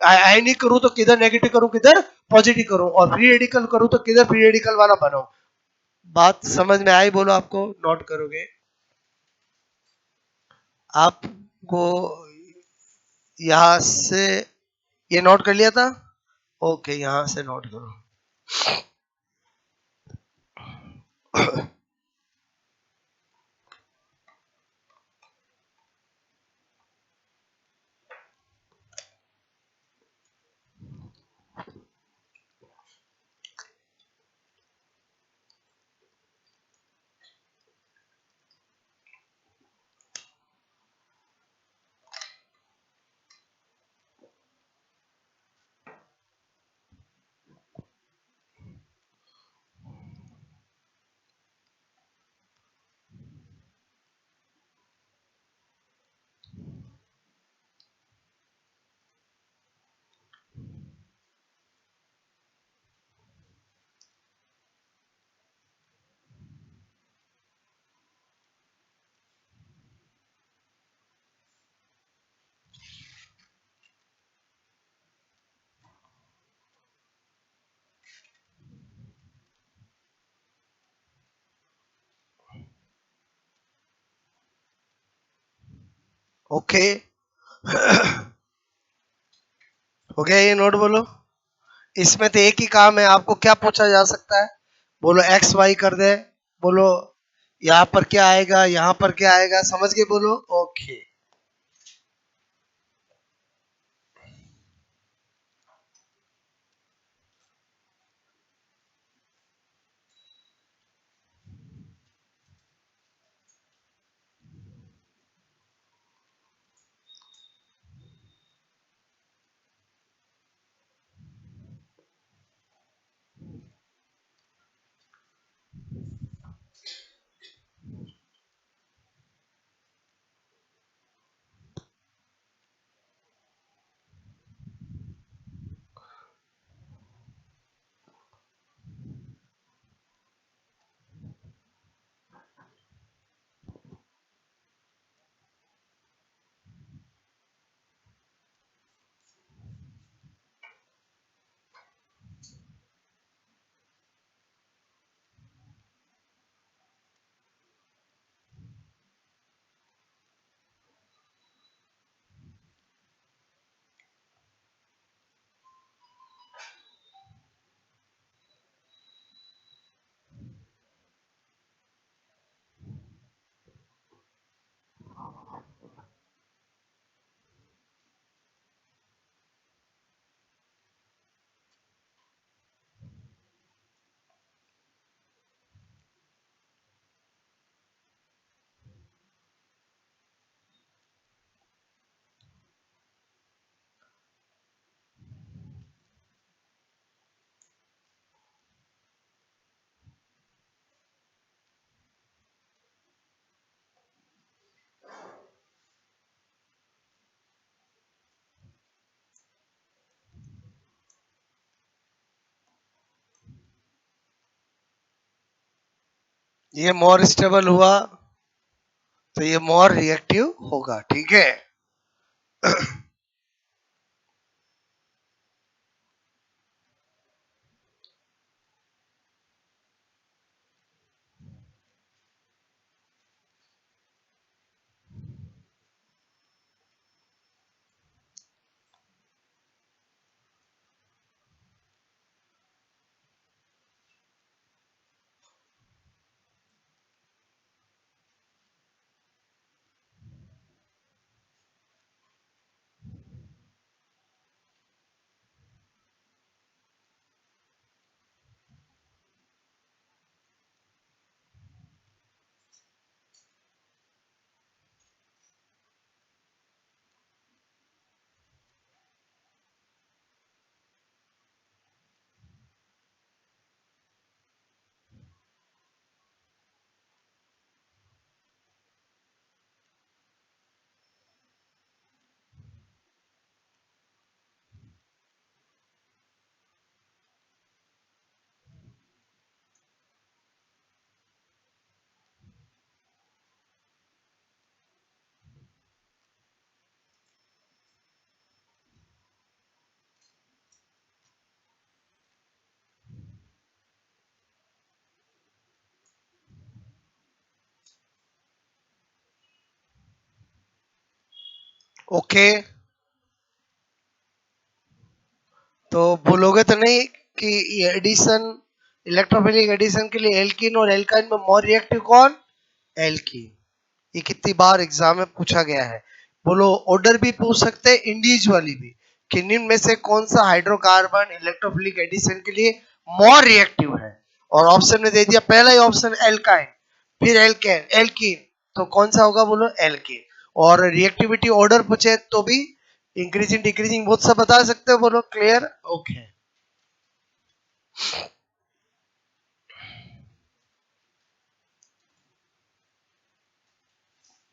आयनिक करूं तो किधर नेगेटिव करूं, किधर पॉजिटिव करूं, और फ्री रेडिकल करूं तो किधर फ्री रेडिकल वाला बनाऊं। बात समझ में आई? बोलो आपको नोट करोगे आपको यहां से ये नोट कर लिया था? ओके यहां से नोट करो। ओके हो गया ये नोट? बोलो इसमें तो एक ही काम है, आपको क्या पूछा जा सकता है? बोलो एक्स वाई कर दे। बोलो यहाँ पर क्या आएगा, यहाँ पर क्या आएगा, समझ के बोलो। ओके ये मोर स्टेबल हुआ तो ये मोर रिएक्टिव होगा, ठीक है। ओके, तो बोलोगे तो नहीं कि ये एडिशन, इलेक्ट्रोफिलिक एडिशन के लिए एल्कीन और एल्काइन में मोर रिएक्टिव कौन? एल्कीन। ये कितनी बार एग्जाम में पूछा गया है। बोलो, ऑर्डर भी पूछ सकते हैं, इंडिविजुअली भी, कि निम्न में से कौन सा हाइड्रोकार्बन इलेक्ट्रोफिलिक एडिशन के लिए मोर रिएक्टिव है? और ऑप्शन में दे दिया, पहला ही ऑप्शन एल्काइन, फिर एल्केन, एल्कीन, तो कौन सा होगा? बोलो एल्कीन। और रिएक्टिविटी ऑर्डर पूछे तो भी इंक्रीजिंग डिक्रीजिंग बहुत सा बता सकते हो। बोलो क्लियर? ओके,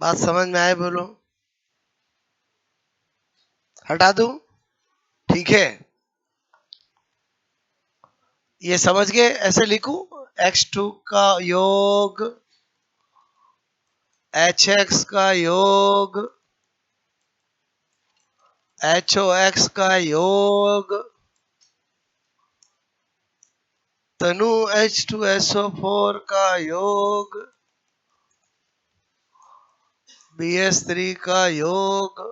बात समझ में आए? बोलो, हटा दूं? ठीक है, ये समझ गए? ऐसे लिखूं, x2 का योग hx का योग hox का योग तनु H2SO4 का योग BS3 का योग।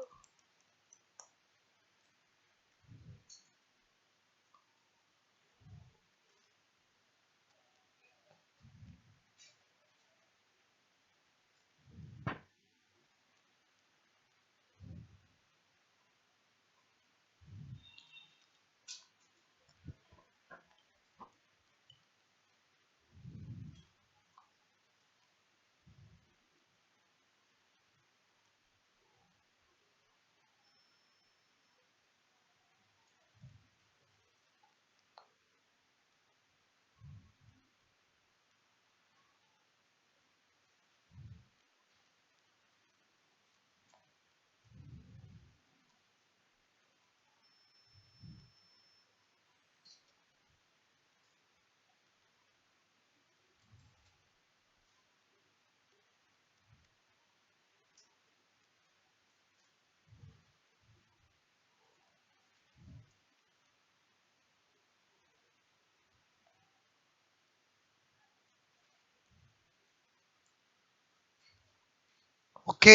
ओके,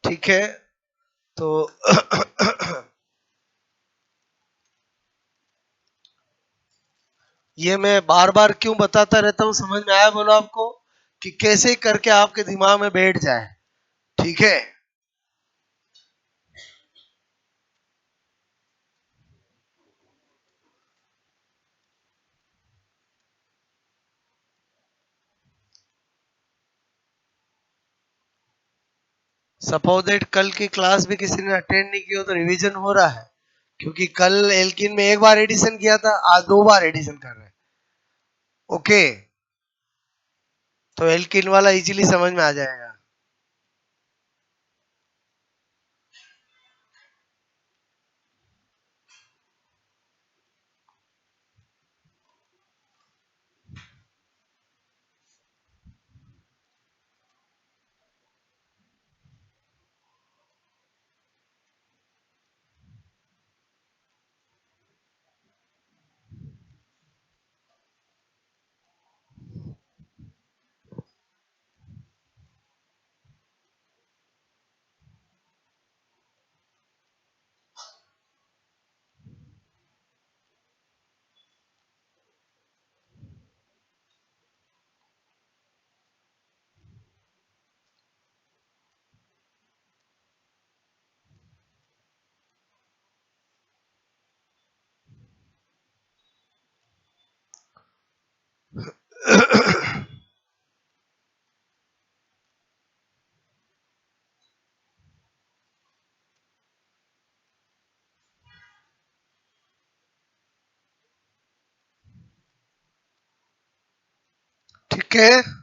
ठीक है, तो ये मैं बार बार क्यों बताता रहता हूँ, समझ में आया? बोलो आपको, कि कैसे करके आपके दिमाग में बैठ जाए, ठीक है। सपोज दैट कल की क्लास भी किसी ने अटेंड नहीं की हो तो रिवीजन हो रहा है, क्योंकि कल एल्किन में एक बार एडिशन किया था, आज दो बार एडिशन कर रहे हैं। ओके, तो एल्किन वाला इजीली समझ में आ जाएगा। ओके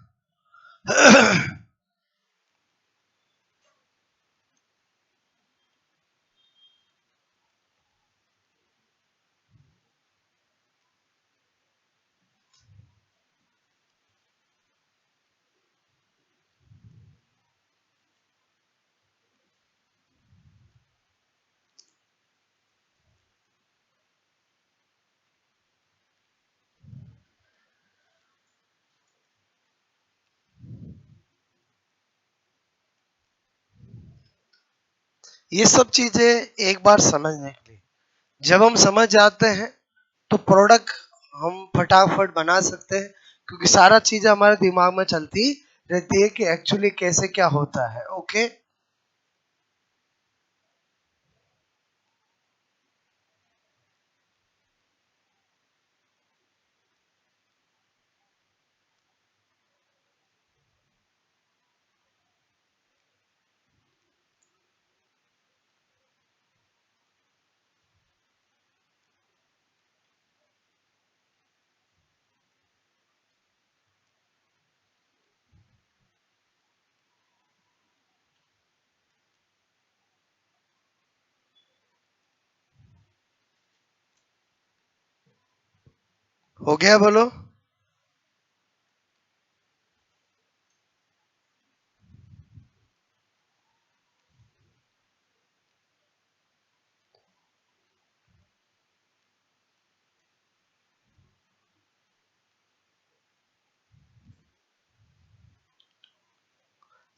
ये सब चीजें एक बार समझने के लिए, जब हम समझ जाते हैं तो प्रोडक्ट हम फटाफट बना सकते हैं, क्योंकि सारा चीज हमारे दिमाग में चलती रहती है कि एक्चुअली कैसे क्या होता है। ओके, हो गया बोलो।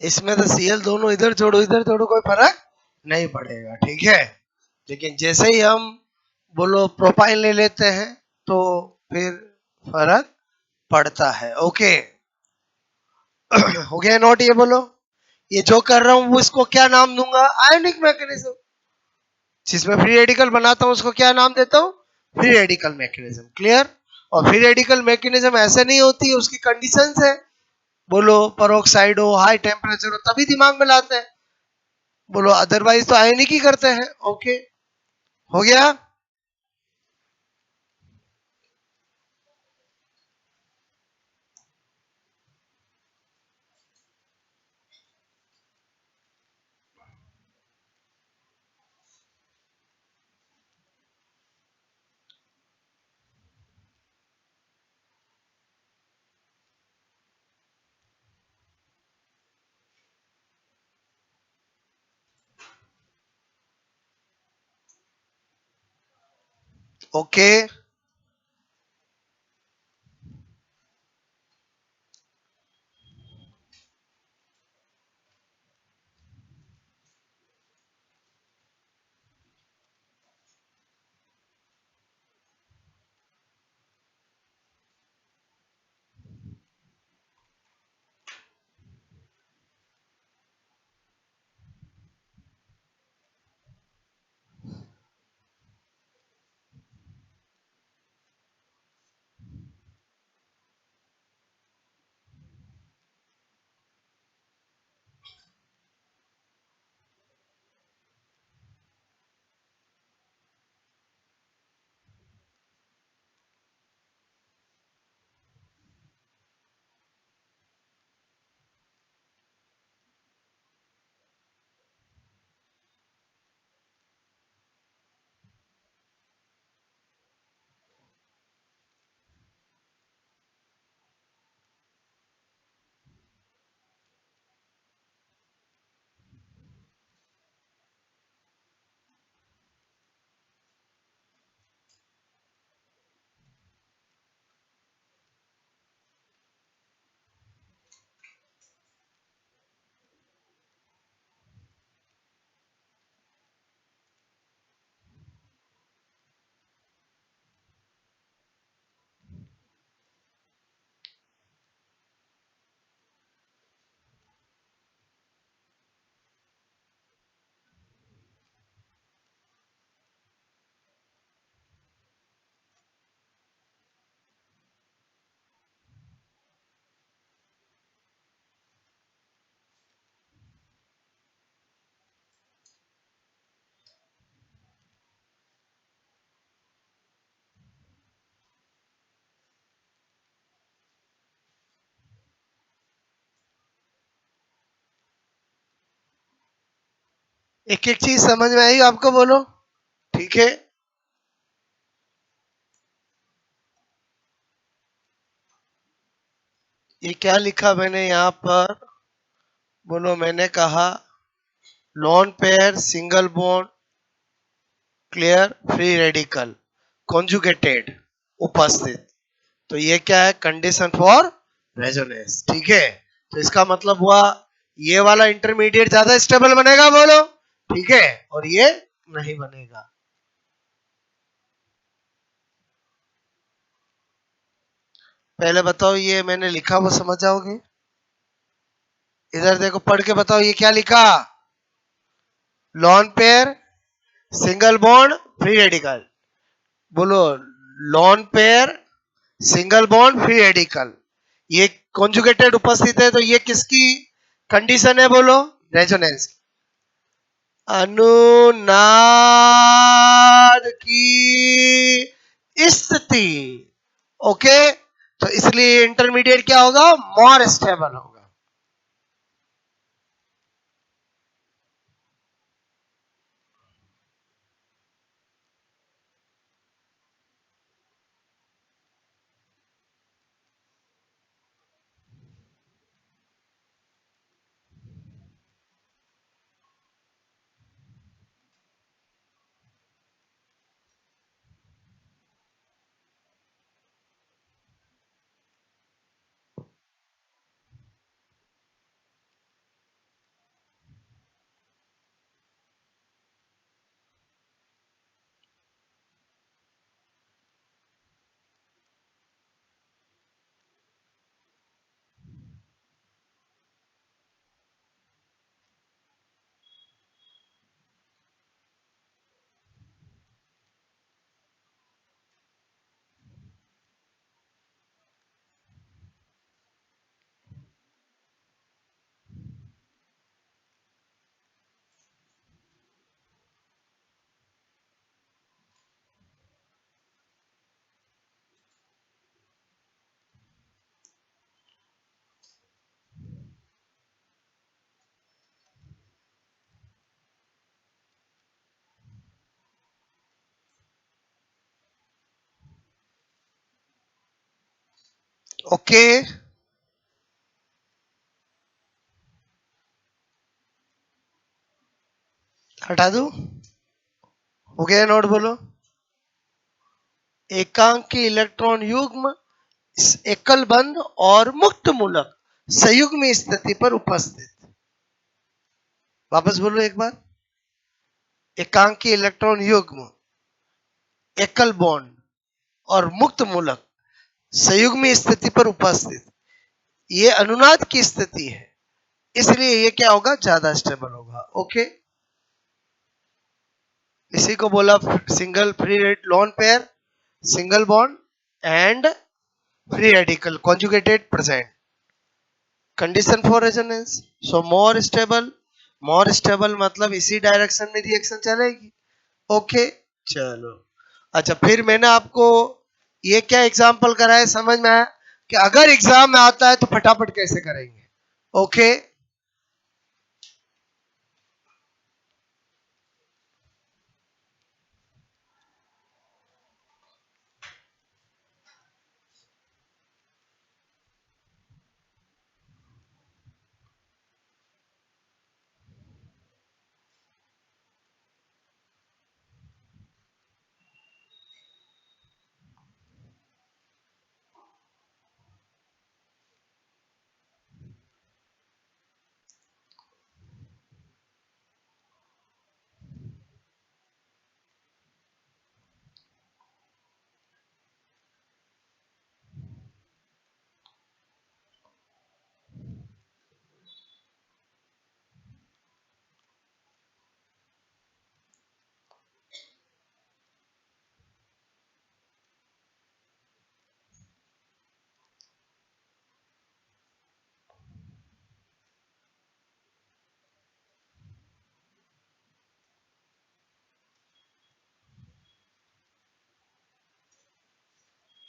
इसमें तो सीएल दोनों इधर जोड़ो कोई फर्क नहीं पड़ेगा, ठीक है। लेकिन जैसे ही हम बोलो प्रोपाइल ले लेते हैं तो फिर फर्क पड़ता है। ओके हो गया नोट, ये बोलो। ये जो कर रहा हूं वो इसको क्या नाम दूंगा? Ionic mechanism. जिसमें फ्री रेडिकल बनाता हूं उसको क्या नाम देता हूं? Free radical mechanism. क्लियर? और फ्री रेडिकल मैकेनिज्म ऐसे नहीं होती है, उसकी कंडीशंस है। बोलो परोक्साइड हो, हाई टेम्परेचर हो, तभी दिमाग में लाते हैं। बोलो अदरवाइज तो आयोनिक ही करते हैं। ओके हो गया। ओके एक एक चीज समझ में आई आपको, बोलो। ठीक है, ये क्या लिखा मैंने यहाँ पर, बोलो। मैंने कहा lawn pair, single bond, clear, free radical, conjugated, उपस्थित। तो ये क्या है? Condition for resonance. ठीक है, तो इसका मतलब हुआ ये वाला इंटरमीडिएट ज्यादा स्टेबल बनेगा, बोलो। ठीक है, और ये नहीं बनेगा। पहले बताओ, ये मैंने लिखा वो समझ जाओगे। इधर देखो, पढ़ के बताओ ये क्या लिखा। Lone pair, single bond, free radical. बोलो, lone pair, single bond, free radical. ये कॉन्जुगेटेड उपस्थित है, तो ये किसकी कंडीशन है, बोलो? रेजोनेंस। अनुनाद की स्थिति। ओके, तो इसलिए इंटरमीडिएट क्या होगा? मोर स्टेबल होगा। ओके, हटा दू, हो गया नोट, बोलो। एकांकी इलेक्ट्रॉन युग्म एकल बंध और मुक्त मूलक संयुग्म स्थिति पर उपस्थित। वापस बोलो एक बार। एकांकी इलेक्ट्रॉन युग्म, एकल बॉन्ड और मुक्त मूलक संयुग्मी स्थिति पर उपस्थित, ये अनुनाद की स्थिति है, इसलिए ये क्या होगा? ज्यादा स्टेबल होगा। ओके, इसी को बोला single free lawn pair, single bond and free radical conjugated present, condition for resonance. So more stable, more stable मतलब इसी डायरेक्शन में रिएक्शन चलेगी। ओके, चलो। अच्छा, फिर मैंने आपको ये क्या एग्जांपल करा है, समझ में आया कि अगर एग्जाम में आता है तो फटाफट कैसे करेंगे। ओके,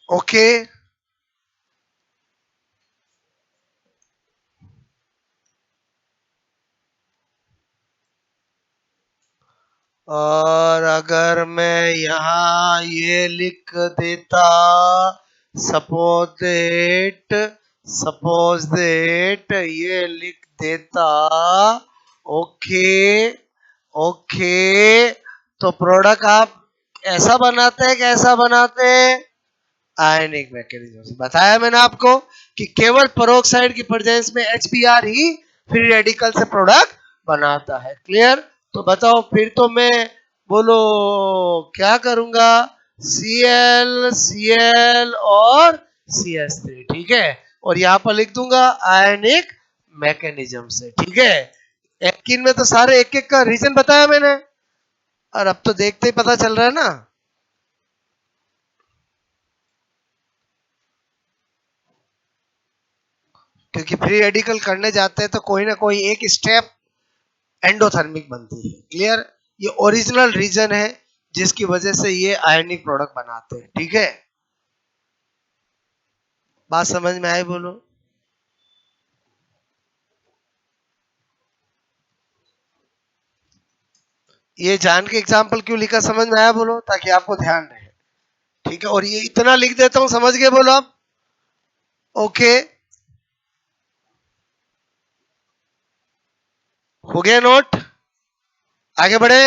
ओके, और अगर मैं यहाँ ये लिख देता सपोज दैट ये लिख देता ओके ओके, तो प्रोडक्ट आप ऐसा बनाते हैं कैसा बनाते हैं? आयनिक मैकेनिज्म से। बताया मैंने आपको कि केवल पेरोक्साइड की प्रेजेंस में HBr ही फ्री रेडिकल से प्रोडक्ट बनाता है। क्लियर? तो बताओ फिर तो मैं बोलो क्या करूंगा? Cl Cl और CH3, ठीक है, और यहाँ पर लिख दूंगा आयनिक मैकेनिज्म से। ठीक है, एल्कीन में तो सारे एक एक का रीजन बताया मैंने, और अब तो देखते ही पता चल रहा है ना। क्योंकि फ्री रेडिकल करने जाते हैं तो कोई ना कोई एक स्टेप एंडोथर्मिक बनती है। क्लियर? ये ओरिजिनल रीजन है जिसकी वजह से ये आयनिक प्रोडक्ट बनाते हैं। ठीक है, बात समझ में आई? बोलो। ये जान के एग्जाम्पल क्यों लिखा समझ में आया? बोलो, ताकि आपको ध्यान रहे। ठीक है, और ये इतना लिख देता हूं, समझ गए? बोलो आप। ओके, हो गया नोट? आगे बढ़े।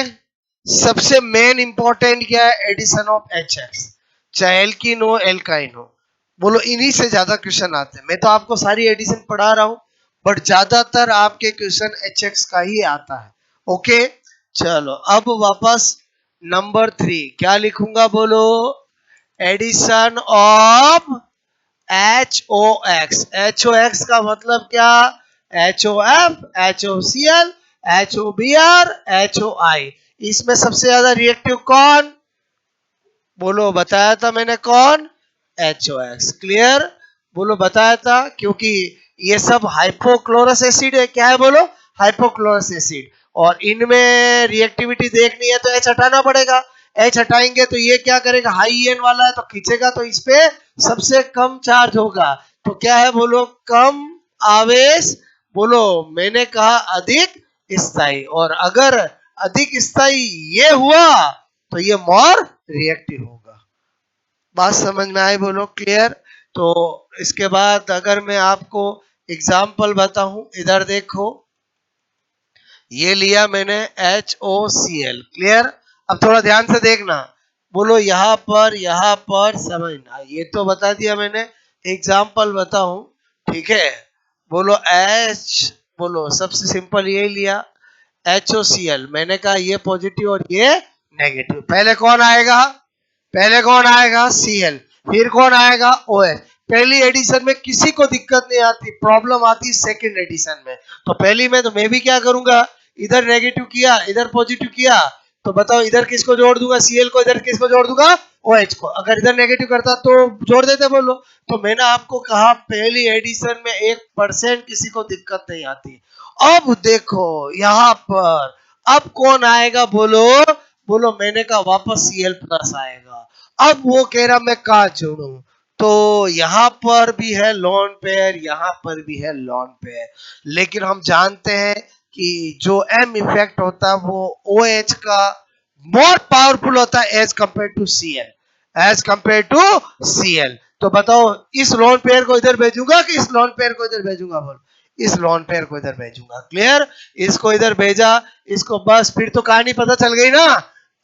सबसे मेन इंपॉर्टेंट क्या है? एडिशन ऑफ HX, चाहे एल्कीन हो एल्काइन हो। बोलो, इन्हीं से ज्यादा क्वेश्चन आते हैं। मैं तो आपको सारी एडिशन पढ़ा रहा हूं, बट ज्यादातर आपके क्वेश्चन HX का ही आता है। ओके, चलो अब वापस नंबर 3 क्या लिखूंगा? बोलो, एडिशन ऑफ HOX। HOX का मतलब क्या? HOF, HOCl, HOBr, HOI। इसमें सबसे ज्यादा रिएक्टिव कौन? बोलो, बताया था मैंने कौन? HOX। क्लियर? बोलो, बताया था, क्योंकि ये सब हाइपोक्लोरस एसिड है। क्या है? बोलो, हाइपोक्लोरस एसिड। और इनमें रिएक्टिविटी देखनी है तो H हटाना पड़ेगा। H हटाएंगे तो ये क्या करेगा? हाई EN वाला है तो खींचेगा, तो इस पे सबसे कम चार्ज होगा। तो क्या है? बोलो, कम आवेश। बोलो, मैंने कहा अधिक स्थायी। और अगर अधिक स्थायी ये हुआ तो ये मोर रिएक्टिव होगा। बात समझ में आई? बोलो, क्लियर? तो इसके बाद अगर मैं आपको एग्जाम्पल बताऊं, इधर देखो, ये लिया मैंने HOCl। क्लियर? अब थोड़ा ध्यान से देखना। बोलो, यहाँ पर समझना, ये तो बता दिया मैंने। एग्जाम्पल बताऊं, ठीक है? बोलो H, बोलो सबसे सिंपल यही लिया, HOCl। मैंने कहा ये पॉजिटिव और ये नेगेटिव। पहले कौन आएगा? पहले कौन आएगा? Cl। फिर कौन आएगा? OH। पहली एडिशन में किसी को दिक्कत नहीं आती, प्रॉब्लम आती सेकंड एडिशन में। तो पहली में तो मैं भी क्या करूंगा? इधर नेगेटिव किया, इधर पॉजिटिव किया, तो बताओ इधर किसको जोड़ दूंगा? Cl को। इधर किसको जोड़ दूंगा? OH को। अगर इधर नेगेटिव करता तो जोड़ देते। बोलो। तो मैंने आपको कहा पहली एडिशन में 1% किसी को दिक्कत नहीं आती। अब देखो यहाँ पर, अब कौन आएगा? बोलो, बोलो, मैंने कहा वापस Cl प्लस आएगा। अब वो कह रहा मैं कहा जोड़ू, तो यहां पर भी है लॉन पेयर, यहां पर भी है लॉन पेयर। लेकिन हम जानते हैं कि जो M इफेक्ट होता है वो OH का मोर पावरफुल होता है as compare to Cl, as compare to Cl। तो बताओ, इस लॉन पेयर को इधर भेजूंगा कि इस लॉन पेयर को इधर भेजूंगा? बोल, इस लॉन पेयर को इधर भेजूंगा। क्लियर? इसको इधर भेजा, इसको, बस फिर तो कहानी पता चल गई ना।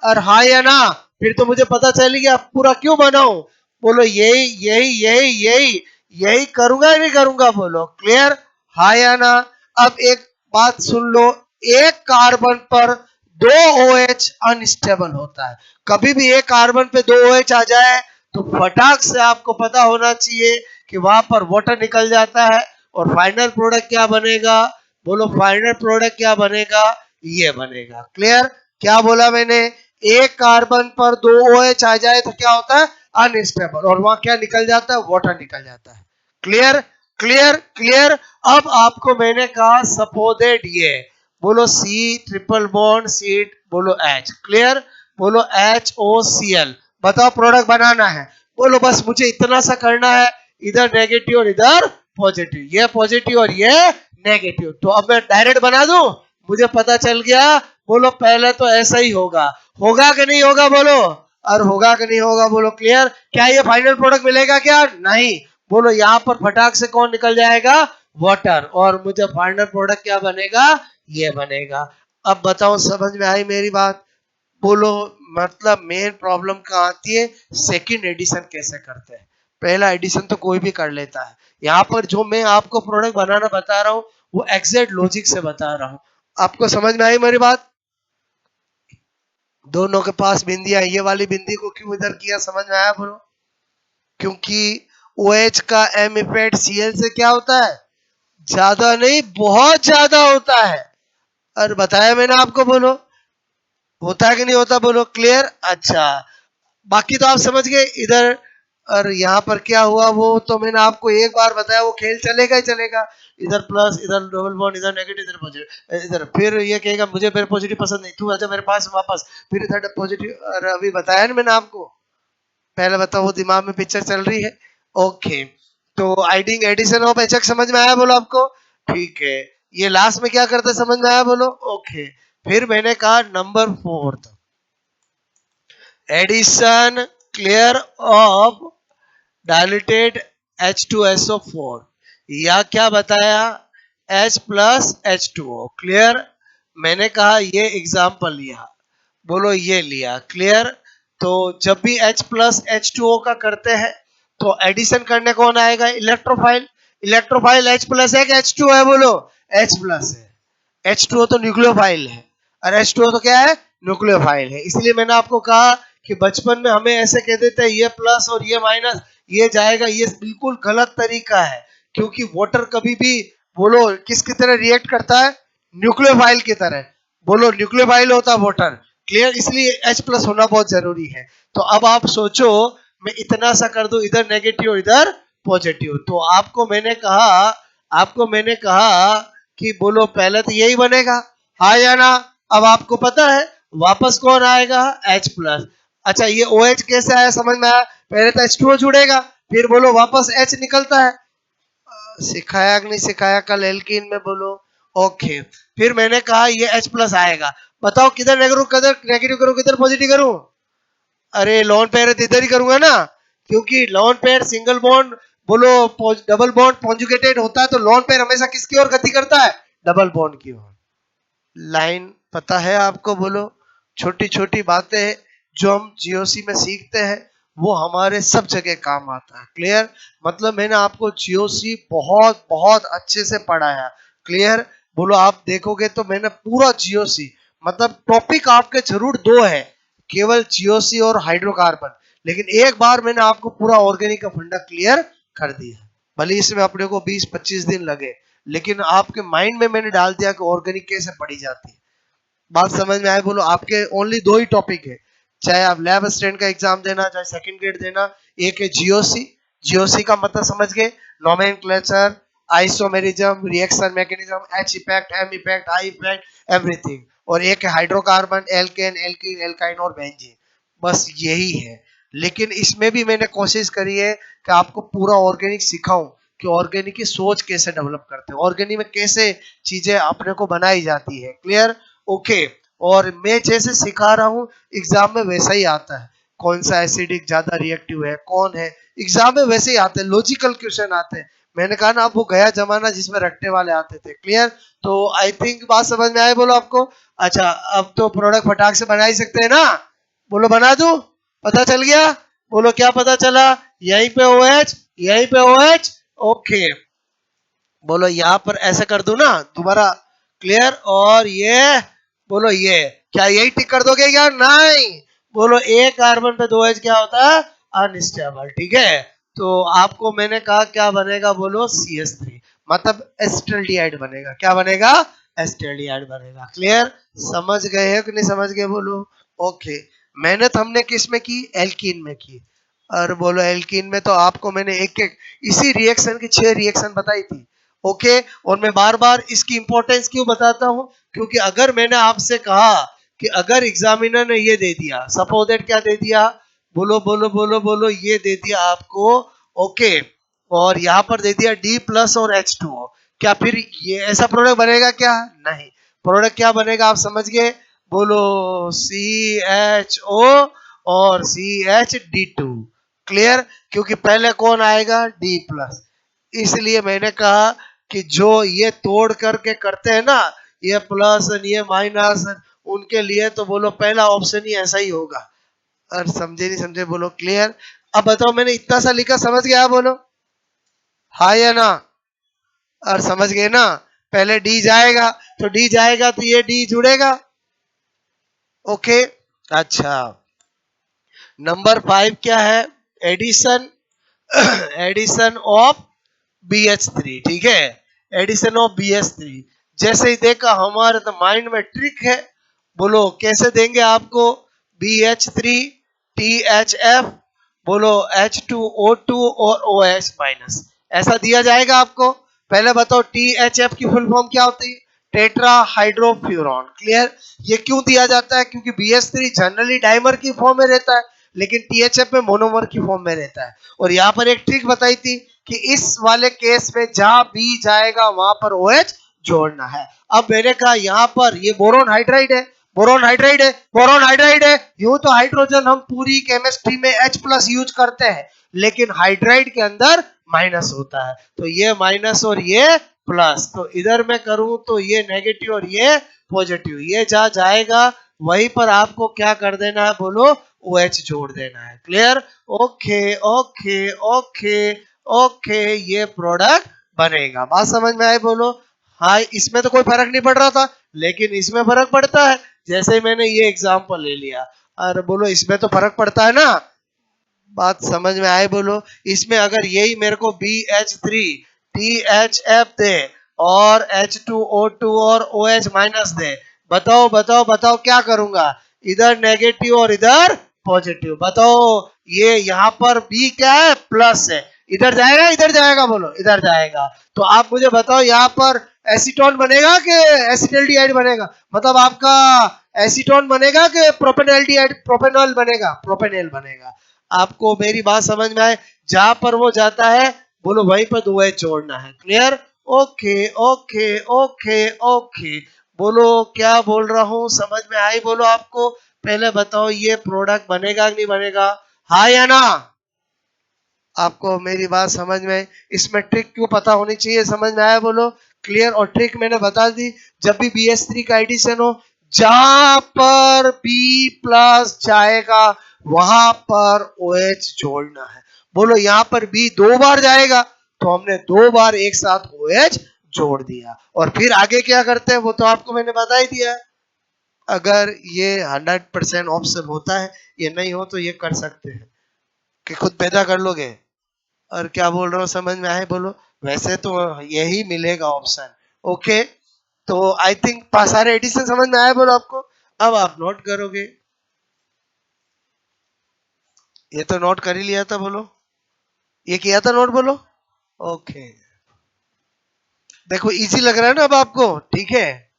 और हाँ या ना? फिर तो मुझे पता चल गया पूरा क्यों बनाऊं। बोलो, यही यही यही यही यही करूंगा या नहीं करूंगा? बोलो, क्लियर? हाँ या ना? अब एक बात सुन लो, एक कार्बन पर 2 OH अनस्टेबल होता है। कभी भी एक कार्बन पे 2 OH आ जाए तो फटाक से आपको पता होना चाहिए कि वहां पर वाटर निकल जाता है, और फाइनल प्रोडक्ट क्या बनेगा? बोलो, फाइनल प्रोडक्ट क्या बनेगा? ये बनेगा। क्लियर? क्या बोला मैंने? एक कार्बन पर 2 OH आ जाए तो क्या होता है? अनस्टेबल। और वहां क्या निकल जाता है? वाटर निकल जाता है। क्लियर? क्लियर? क्लियर? अब आपको मैंने कहा सपोजेड ये, बोलो C ट्रिपल बॉन्ड C, बोलो H। क्लियर? बोलो HOCl। बताओ, प्रोडक्ट बनाना है। बोलो, बस मुझे इतना सा करना है, इधर नेगेटिव और इधर पॉजिटिव, ये पॉजिटिव और ये नेगेटिव। तो अब मैं डायरेक्ट बना दूं? मुझे पता चल गया बोलो पहले तो ऐसा ही होगा, होगा कि नहीं होगा बोलो, और होगा कि नहीं होगा बोलो। क्लियर? क्या ये फाइनल प्रोडक्ट मिलेगा क्या? नहीं। बोलो यहाँ पर फटाक से कौन निकल जाएगा? वाटर। और मुझे फाइनल प्रोडक्ट क्या बनेगा? ये बनेगा। अब बताओ समझ में आई मेरी बात? बोलो मतलब मेन प्रॉब्लम कहाँ आती है? सेकंड एडिशन कैसे करते हैं। पहला एडिशन तो कोई भी कर लेता है। यहाँ पर जो मैं आपको प्रोडक्ट बनाना बता रहा हूँ वो एग्जैक्ट लॉजिक से बता रहा हूँ। आपको समझ में आई मेरी बात? दोनों के पास बिंदियां, ये वाली बिंदी को क्यों इधर किया समझ में आया बोलो? क्योंकि OH का M इफेक्ट Cl से क्या होता है? ज्यादा नहीं, बहुत ज्यादा होता है। और बताया मैंने आपको बोलो, होता है कि नहीं होता बोलो? क्लियर? अच्छा, बाकी तो आप समझ गए इधर। और यहाँ पर क्या हुआ वो तो मैंने आपको एक बार बताया, वो खेल चलेगा ही चलेगा। इधर प्लस, इधर डबल बॉन्ड, इधर नेगेटिव, इधर पॉजिटिव, इधर फिर ये कहेगा मुझे मेरे पॉजिटिव पसंद नहीं, तू आजा मेरे पास वापस, फिर इधर पॉजिटिव। और अभी बताया ना मैंने आपको, पहले बताओ वो दिमाग में पिक्चर चल रही है। ओके, तो आइडिंग एडिशन ऑफ एचएक्स समझ में आया बोलो आपको? ठीक है। ये लास्ट में क्या करते समझ में आया बोलो? ओके। फिर मैंने कहा number 4 addition clear of diluted H2SO4, या क्या बताया? H plus H2O। क्लियर? मैंने कहा ये एग्जाम्पल लिया, बोलो ये लिया। क्लियर? तो जब भी H प्लस H2O का करते हैं तो एडिशन करने कौन आएगा? इलेक्ट्रोफाइल। इलेक्ट्रोफाइल H प्लस है कि H2O है बोलो? H प्लस है। H2O तो न्यूक्लियोफाइल है, और H2O तो क्या है? न्यूक्लियोफाइल है। इसलिए मैंने आपको कहा कि बचपन में हमें ऐसे कह देते हैं ये प्लस और ये माइनस, ये जाएगा, ये बिल्कुल गलत तरीका है। क्योंकि वाटर कभी भी बोलो किसकी तरह रिएक्ट करता है? न्यूक्लियोफाइल की तरह। बोलो न्यूक्लियोफाइल होता है वाटर। क्लियर? इसलिए H प्लस होना बहुत जरूरी है। तो अब आप सोचो, मैं इतना सा कर दूं, इधर नेगेटिव और इधर पॉजिटिव, तो आपको मैंने कहा कि बोलो पहले तो यही बनेगा, हाँ या ना? अब आपको पता है वापस कौन आएगा? H plus. अच्छा, ये OH कैसे आया समझ में आया? पहले तो H2O जुड़ेगा, फिर बोलो वापस H निकलता है। सिखाया कि नहीं सिखाया कल एल्कीन में बोलो? ओके। फिर मैंने कहा ये H प्लस आएगा, बताओ किधर नेगेटिव, किधर नेगेटिव करूं, किधर पॉजिटिव करूं? अरे लोन पेयर है तो इधर ही करूंगा ना, क्योंकि लोन पेयर सिंगल बॉन्ड बोलो डबल बॉन्ड कॉन्जुगेटेड होता है, तो लोन पेयर हमेशा किसकी ओर गति करता है? डबल बॉन्ड की ओर। लाइन पता है आपको बोलो? छोटी छोटी बातें जो हम जीओसी में सीखते हैं वो हमारे सब जगह काम आता है। क्लियर? मतलब मैंने आपको जीओसी बहुत बहुत अच्छे से पढ़ाया। क्लियर? बोलो आप देखोगे तो मैंने पूरा जीओसी, मतलब टॉपिक आपके जरूर दो है, केवल जीओसी और हाइड्रोकार्बन, लेकिन एक बार मैंने आपको पूरा ऑर्गेनिक का फंडा क्लियर कर दिया। भले इसमें अपने को 20-25 दिन लगे, लेकिन आपके माइंड में मैंने डाल दिया कि ऑर्गेनिक कैसे पढ़ी जाती है। बात समझ में आए बोलो? आपके ओनली दो ही टॉपिक है, चाहे आप लैब असिस्टेंट का एग्जाम देना, चाहे सेकंड ग्रेड देना। एक है जीओसी, जीओसी का मतलब समझ गए? Nomenclature, isomerism, reaction mechanism, H effect, M effect, I effect, everything. और एक है हाइड्रोकार्बन, एल्केन, एल्कीन, एल्काइन और बेंजीन। बस यही है। लेकिन इसमें भी मैंने कोशिश करी है कि आपको पूरा ऑर्गेनिक सिखाऊं कि ऑर्गेनिक की सोच कैसे डेवलप करते हैं, ऑर्गेनिक में कैसे चीजें अपने को बनाई जाती है। क्लियर? ओके। और मैं जैसे सिखा रहा हूँ एग्जाम में वैसा ही आता है, कौन सा एसिडिक ज्यादा रिएक्टिव है, कौन है, एग्जाम में वैसे ही आते हैं, लॉजिकल क्वेश्चन आते हैं। मैंने कहा ना, अब वो गया जमाना जिसमें रट्टे वाले आते थे। क्लियर? तो आई थिंक बात समझ में आए बोलो आपको? अच्छा, अब तो प्रोडक्ट फटाक से बना ही सकते हैं ना? बोलो बना दूं? पता चल गया? बोलो क्या पता चला? यहीं पे OH, यहीं पे OH। ओके। बोलो यहाँ पर ऐसे कर दूं ना दोबारा? क्लियर? और ये बोलो ये, क्या यही टिक कर दोगे क्या? नहीं। बोलो एक कार्बन पे 2H क्या होता है? अनस्टेबल। ठीक है? तो आपको मैंने कहा क्या बनेगा बोलो? CH3, मतलब एसिटाल्डिहाइड बनेगा। क्या बनेगा? एसिटाल्डिहाइड बनेगा। क्लियर? समझ गए हो कि नहीं समझ गए बोलो? ओके। मेहनत हमने किस में की? एल्कीन में की। और बोलो एल्कीन में तो आपको मैंने एक एक इसी रिएक्शन की 6 रिएक्शन बताई थी। ओके। और मैं बार बार इसकी इंपॉर्टेंस क्यों बताता हूं? क्योंकि अगर मैंने आपसे कहा कि अगर एग्जामिनर ने ये दे दिया, सपोज दैट क्या दे दिया, बोलो बोलो बोलो बोलो, ये दे दिया आपको, ओके, और यहाँ पर दे दिया D प्लस और H2O, क्या फिर ये ऐसा प्रोडक्ट बनेगा क्या? नहीं। प्रोडक्ट क्या बनेगा आप समझ गए? बोलो CHO और CH2। क्लियर? क्योंकि पहले कौन आएगा? D plus. इसलिए मैंने कहा कि जो ये तोड़ करके करते हैं ना, ये प्लस ये माइनस, उनके लिए तो बोलो पहला ऑप्शन ही ऐसा ही होगा। और समझे नहीं समझे बोलो क्लियर? अब बताओ, मैंने इतना सा लिखा, समझ गया? बोलो हाँ या ना? और समझ गए ना? पहले डी जाएगा, तो डी जाएगा तो ये डी जुड़ेगा। ओके। अच्छा, नंबर 5 क्या है? Addition addition of BH3। ठीक है, एडिशन ऑफ BH3। जैसे ही देखा हमारे तो माइंड में ट्रिक है। बोलो कैसे देंगे आपको? BH3 THF, बोलो H2O2 और OH माइनस, ऐसा दिया जाएगा आपको। पहले बताओ THF की फुल फॉर्म क्या होती है? टेट्रा हाइड्रोफ्यूरॉन। क्लियर? ये क्यों दिया जाता है? क्योंकि BH3 जनरली डाइमर की फॉर्म में रहता है, लेकिन THF में मोनोमर की फॉर्म में रहता है। और यहाँ पर एक ट्रिक बताई थी कि इस वाले केस में जहां बी जाएगा वहां पर OH जोड़ना है। अब मैंने कहा यहाँ पर ये बोरोन हाइड्राइड है, बोरोन हाइड्राइड है, बोरोन हाइड्राइड है। यूं तो हाइड्रोजन हम पूरी केमिस्ट्री में H प्लस यूज करते हैं, लेकिन हाइड्राइड के अंदर माइनस होता है, तो ये माइनस और ये प्लस, तो इधर मैं करूं तो ये नेगेटिव और ये पॉजिटिव, ये जहां जाएगा वहीं पर आपको क्या कर देना है? बोलो OH जोड़ देना है। Clear? Okay okay okay okay, ये प्रोडक्ट बनेगा। बात समझ में आई? बोलो हाँ। इसमें तो कोई फर्क नहीं पड़ रहा था, लेकिन इसमें फर्क पड़ता है। जैसे मैंने ये एग्जांपल ले लिया, और बोलो इसमें तो फर्क पड़ता है ना? बात समझ में आए? बोलो इसमें अगर यही मेरे को BH3 THF दे और H2O2 और OH माइनस दे, बताओ बताओ बताओ क्या करूंगा? इधर नेगेटिव और इधर पॉजिटिव। बताओ ये यहाँ पर B क्या है? प्लस है। इधर जाएगा इधर जाएगा? बोलो इधर जाएगा। तो आप मुझे बताओ यहाँ पर एसीटोन बनेगा कि एसिटल्डिहाइड बनेगा? मतलब आपका एसीटोन बनेगा कि प्रोपेनल्डिहाइड, प्रोपेनॉल बनेगा? प्रोपेनॉल बनेगा। आपको मेरी बात समझ में आए? जहां पर वो जाता है बोलो वहीं पर दो एच जोड़ना है। Clear? Okay okay okay okay. बोलो क्या बोल रहा हूं, समझ में आई? बोलो आपको पहले बताओ ये प्रोडक्ट बनेगा कि नहीं बनेगा? हाँ या ना? आपको मेरी बात समझ में आई? इसमें ट्रिक क्यों पता होनी चाहिए, समझ में आया? बोलो क्लियर? और ट्रिक मैंने बता दी, जब भी BH3 का एडिशन हो, जहां पर B प्लस जाएगा वहां पर OH जोड़ना है। बोलो यहाँ पर B 2 बार जाएगा, तो हमने 2 बार एक साथ OH जोड़ दिया। और फिर आगे क्या करते हैं वो तो आपको मैंने बता ही दिया है। अगर ये 100% ऑप्शन होता है, ये नहीं हो तो ये कर सकते हैं कि खुद पैदा कर लोगे। और क्या बोल रहा हूँ समझ में आए? बोलो वैसे तो यही मिलेगा ऑप्शन। ओके, तो आई थिंक सारे एडिशन समझ में आए? बोलो आपको। अब आप नोट करोगे, ये तो नोट कर ही लिया था। बोलो ये किया था नोट? बोलो ओके। देखो इजी लग रहा है ना अब आपको? ठीक है।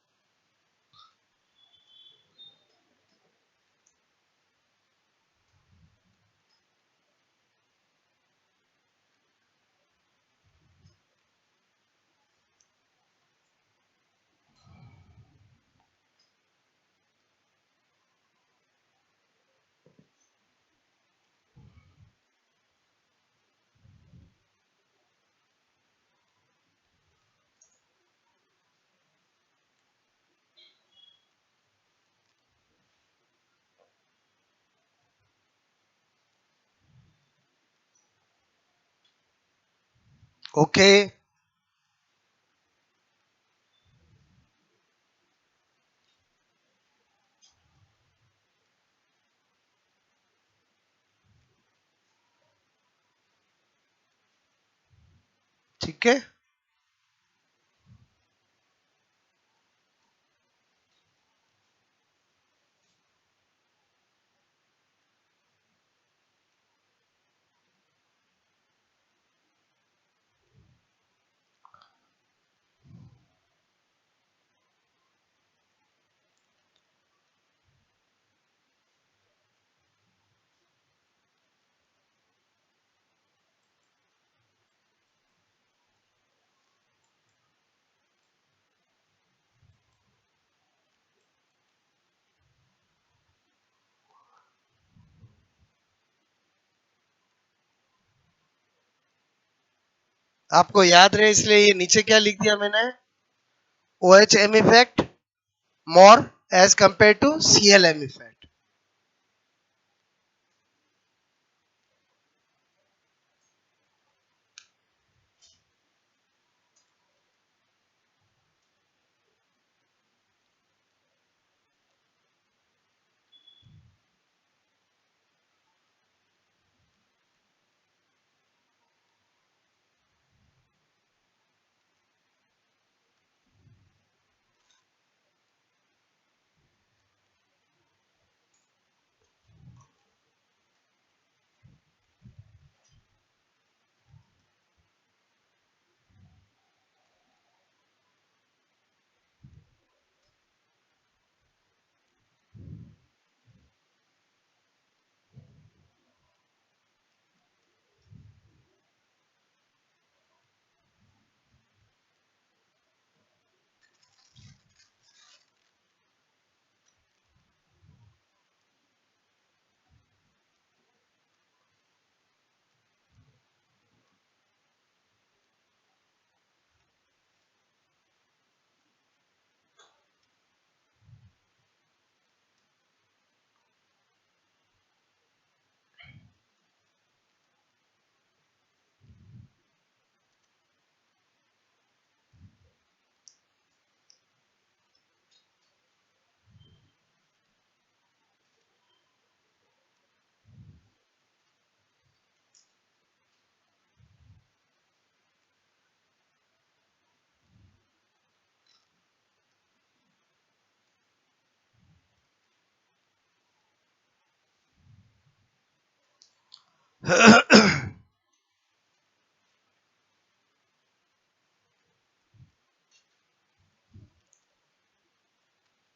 ओके ठीक है। आपको याद रहे इसलिए ये नीचे क्या लिख दिया मैंने, OHM effect more as compared to CLM effect.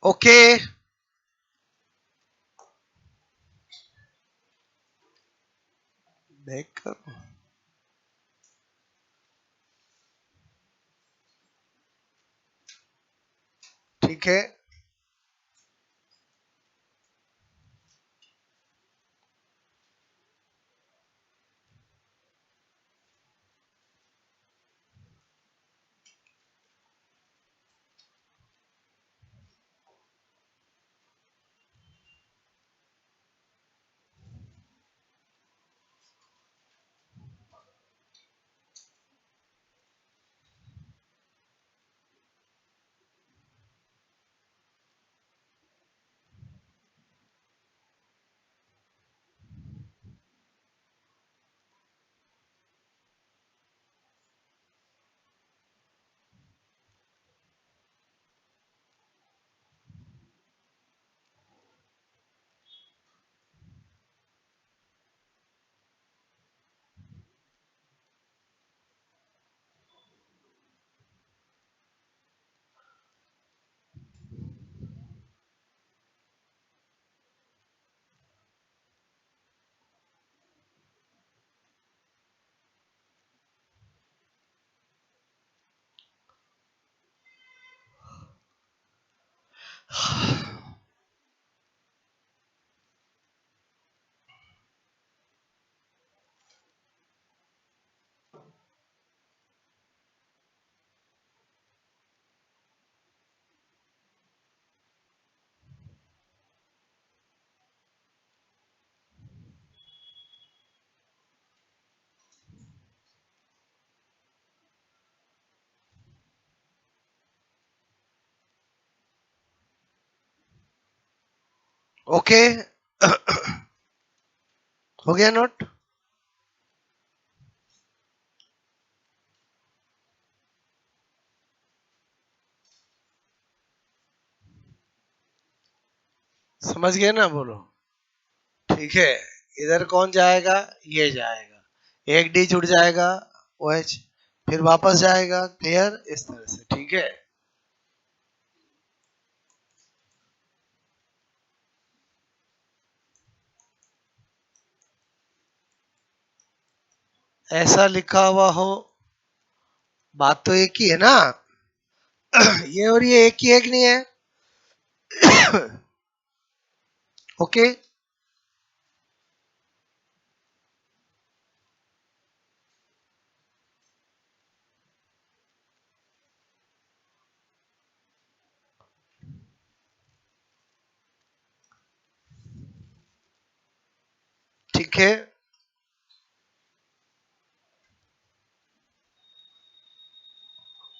Okay, देख ठीक है। ओके, हो गया नोट। समझ गए ना, बोलो। ठीक है, इधर कौन जाएगा, ये जाएगा, एक डी जुड़ जाएगा, OH, फिर वापस जाएगा, क्लियर, इस तरह से। ठीक है, ऐसा लिखा हुआ हो, बात तो एक ही है ना। ये और ये एक ही, एक नहीं है। ओके, है,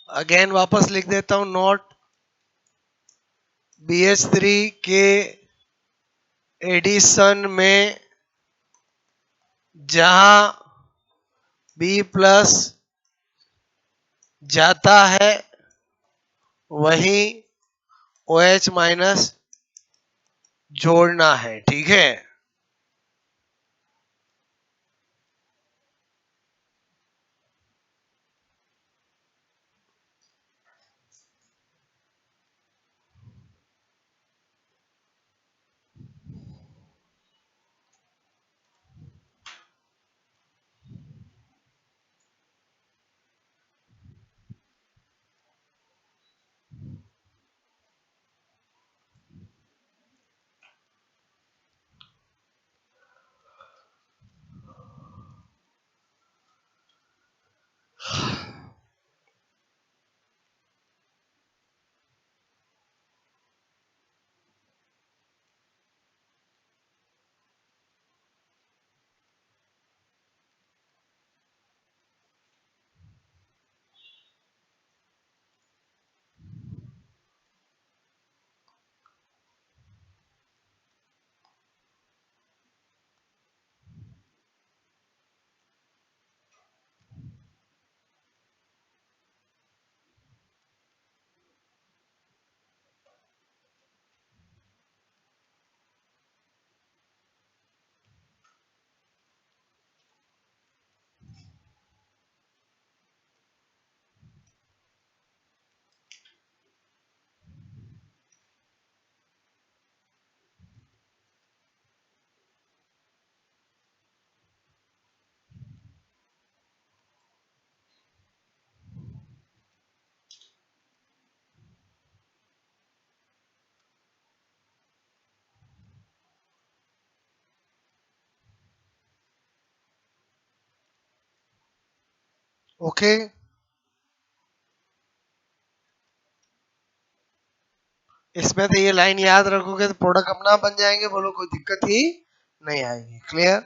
अगेन वापस लिख देता हूं, नोट BH3 के एडिशन में जहां B प्लस जाता है वही OH माइनस जोड़ना है, ठीक है। ओके, इसमें तो ये लाइन याद रखोगे तो प्रोडक्ट अपना बन जाएंगे, बोलो कोई दिक्कत ही नहीं आएगी। क्लियर?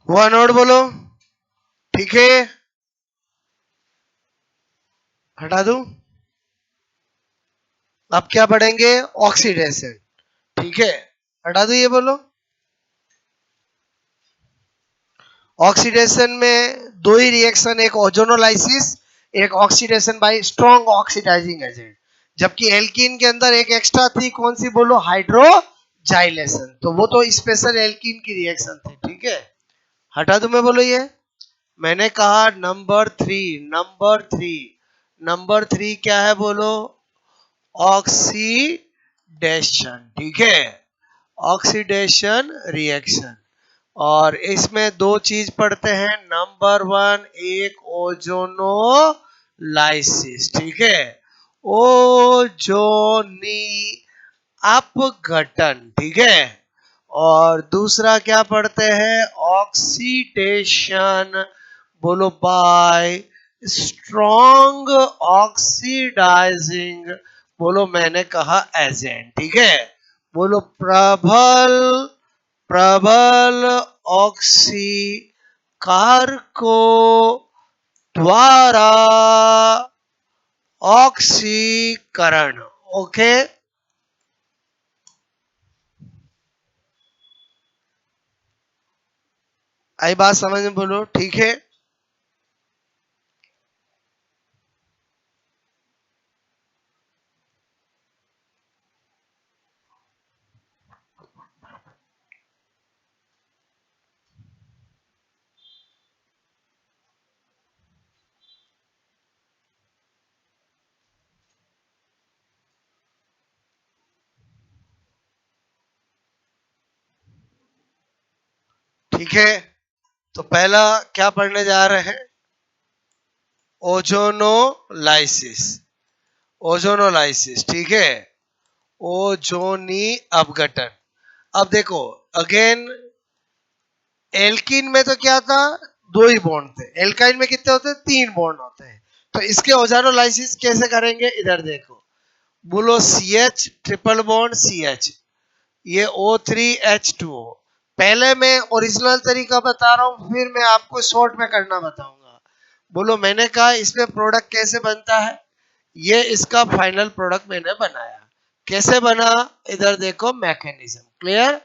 वन वर्ड बोलो, ठीक है, हटा दूं। अब क्या पढ़ेंगे? ऑक्सीडेशन, ठीक है, हटा दूं ये बोलो। ऑक्सीडेशन में दो ही रिएक्शन, एक ओजोनोलाइसिस, एक oxidation by strong oxidizing agent. जबकि एल्कीन के अंदर एक एक्स्ट्रा थी, कौन सी बोलो? हाइड्रोजाइलेशन। तो वो तो स्पेशल एल्कीन की रिएक्शन थी, ठीक है। हटा दूं मैं बोलो ये? मैंने कहा नंबर थ्री, नंबर थ्री क्या है बोलो? ऑक्सीडेशन, ठीक है, ऑक्सीडेशन रिएक्शन। और इसमें दो चीज पढ़ते हैं, नंबर वन एक ओजोनोलाइसिस, ठीक है, ओजोनी अपघटन, ठीक है। और दूसरा क्या पढ़ते हैं? ऑक्सीडेशन, बोलो बाय स्ट्रॉन्ग ऑक्सीडाइजिंग, बोलो मैंने कहा एजेंट, ठीक है। बोलो प्रबल, प्रबल ऑक्सीकारको द्वारा ऑक्सीकरण, ओके। आई बात समझ में? बोलो ठीक है। ठीक है, तो पहला क्या पढ़ने जा रहे हैं? ओजोनोलाइसिस। ओजोनोलाइसिस, ठीक है। ओजोनी अपघटन। अब देखो, अगेन एल्कीन में तो क्या था? दो ही बॉन्ड थे। एल्काइन में कितने होते हैं? तीन बॉन्ड होते हैं। तो इसके ओजोनोलाइसिस कैसे करेंगे? इधर देखो, बोलो C H triple bond C H, ये O3H2O। पहले मैं ओरिजिनल तरीका बता रहा हूं, फिर मैं आपको शॉर्ट में करना बताऊंगा। बोलो, मैंने कहा इसमें प्रोडक्ट कैसे बनता है? ये इसका फाइनल प्रोडक्ट मैंने बनाया। कैसे बना? इधर देखो, मैकेनिज्म क्लियर।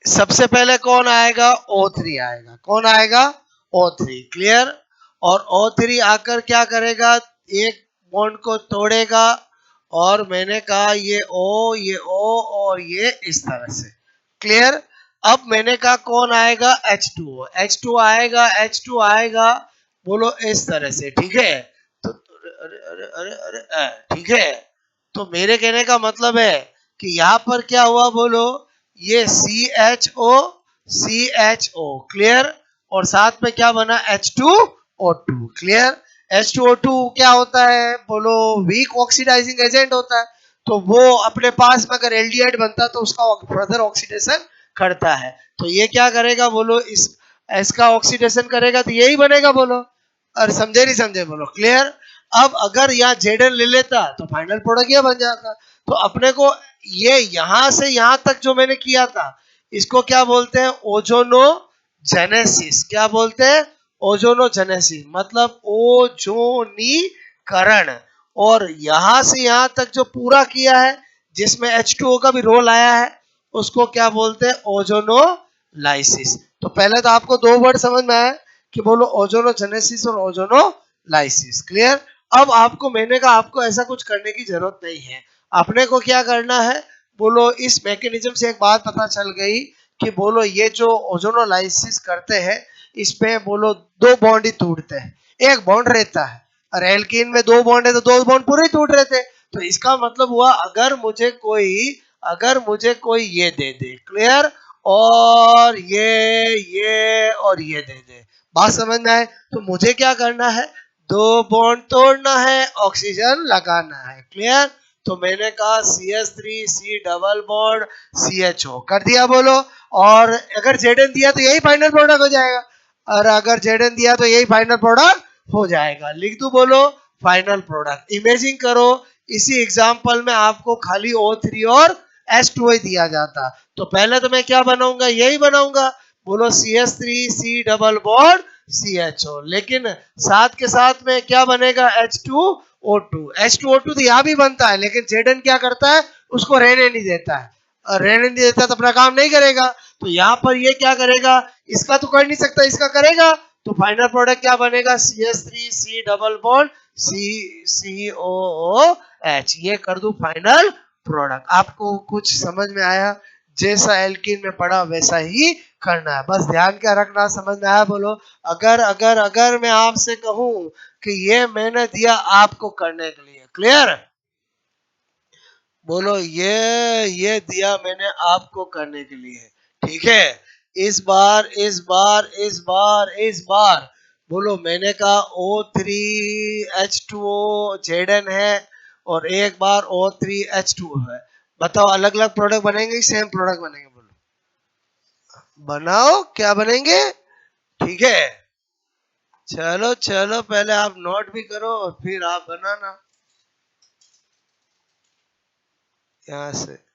सबसे पहले कौन आएगा? O3 आएगा। कौन आएगा? O3, clear. और O3 आकर क्या करेगा? एक बॉन्ड को तोड़ेगा, और मैंने कहा ये O, ये O, और ये इस तरह से, क्लियर। अब मैंने कहा कौन आएगा? H2O। H2 आएगा, H2 आएगा, बोलो इस तरह से, ठीक है। तो अरे अरे अरे अरे ठीक है। तो मेरे कहने का मतलब है कि यहाँ पर क्या हुआ, बोलो, ये CHO क्लियर, और साथ में क्या बना? H2O2, clear. H2O2 क्या होता है? बोलो, वीक ऑक्सीडाइजिंग एजेंट होता है। तो वो अपने पास में अगर एल्डिहाइड बनता है तो उसका फर्दर ऑक्सीडेशन करता है। तो ये क्या करेगा? बोलो, इस इसका ऑक्सीडेशन करेगा तो यही बनेगा। बोलो, और समझे नहीं समझे? बोलो क्लियर। अब अगर यहाँ जेडन ले लेता तो फाइनल प्रोडक्ट ये बन जाता। तो अपने को ये यहां से यहां तक जो मैंने किया था, इसको क्या बोलते हैं? ओजोनोजेनेसिस। क्या बोलते हैं? ओजोनोजेनेसिस, मतलब ओजोनीकरण। और यहां से यहां तक जो पूरा किया है, जिसमें H2O का भी रोल आया है, उसको क्या बोलते हैं? ओजोनोलाइसिस। तो पहले तो आपको दो वर्ड समझ में आया कि बोलो ओजोनोजेनेसिस और ओजोनोलाइसिस, क्लियर। अब आपको, मैंने कहा आपको ऐसा कुछ करने की जरूरत नहीं है। अपने को क्या करना है? बोलो, इस मैकेनिज्म से एक बात पता चल गई कि बोलो ये जो ओजोनोलाइसिस करते हैं, इस पे बोलो दो बॉन्ड ही टूटते हैं, एक बॉन्ड रहता है। और एल्कीन में दो बॉन्ड है तो दो बॉन्ड पूरे ही टूट रहे थे। तो इसका मतलब हुआ, अगर मुझे कोई ये दे दे, क्लियर, और ये और ये दे दे, बात समझ में आए? तो मुझे क्या करना है? दो बॉन्ड तोड़ना है, ऑक्सीजन लगाना है, क्लियर। तो मैंने कहा CH3C डबल बॉन्ड CHO कर दिया, बोलो। और अगर Zn दिया तो यही फाइनल प्रोडक्ट हो जाएगा, और अगर Zn दिया तो यही फाइनल प्रोडक्ट हो जाएगा। लिख दू, बोलो, फाइनल प्रोडक्ट। इमेजिन करो, इसी एग्जांपल में आपको खाली O3 और H2O दिया जाता, तो पहले तो मैं क्या बनाऊंगा? यही बनाऊंगा, बोलो CH3C डबल बॉन्ड CHO। लेकिन साथ के साथ में क्या बनेगा? H2O2 तो यहाँ भी बनता है, लेकिन Zn क्या करता है? उसको रहने नहीं देता है, और रहने नहीं देता तो अपना काम नहीं करेगा। तो यहाँ पर ये क्या करेगा? इसका तो कर नहीं सकता, इसका करेगा। तो फाइनल प्रोडक्ट क्या बनेगा? CH3C double bond COOH। ये कर दू फाइनल प्रोडक्ट। आपको कुछ समझ में आया? जैसा एल्कीन में पढ़ा वैसा ही करना है, बस ध्यान क्या रखना। समझ में आया? बोलो, अगर मैं आपसे कहूं कि ये मैंने दिया आपको करने के लिए, क्लियर। बोलो, ये दिया मैंने आपको करने के लिए, ठीक है। इस बार बोलो, मैंने कहा O3H2O Zn है, और एक बार O3H2O है। बताओ, अलग अलग प्रोडक्ट बनेंगे कि सेम प्रोडक्ट बनेंगे? बोलो, बनाओ, क्या बनेंगे? ठीक है। चलो चलो, पहले आप नोट भी करो और फिर आप बनाना यहाँ से।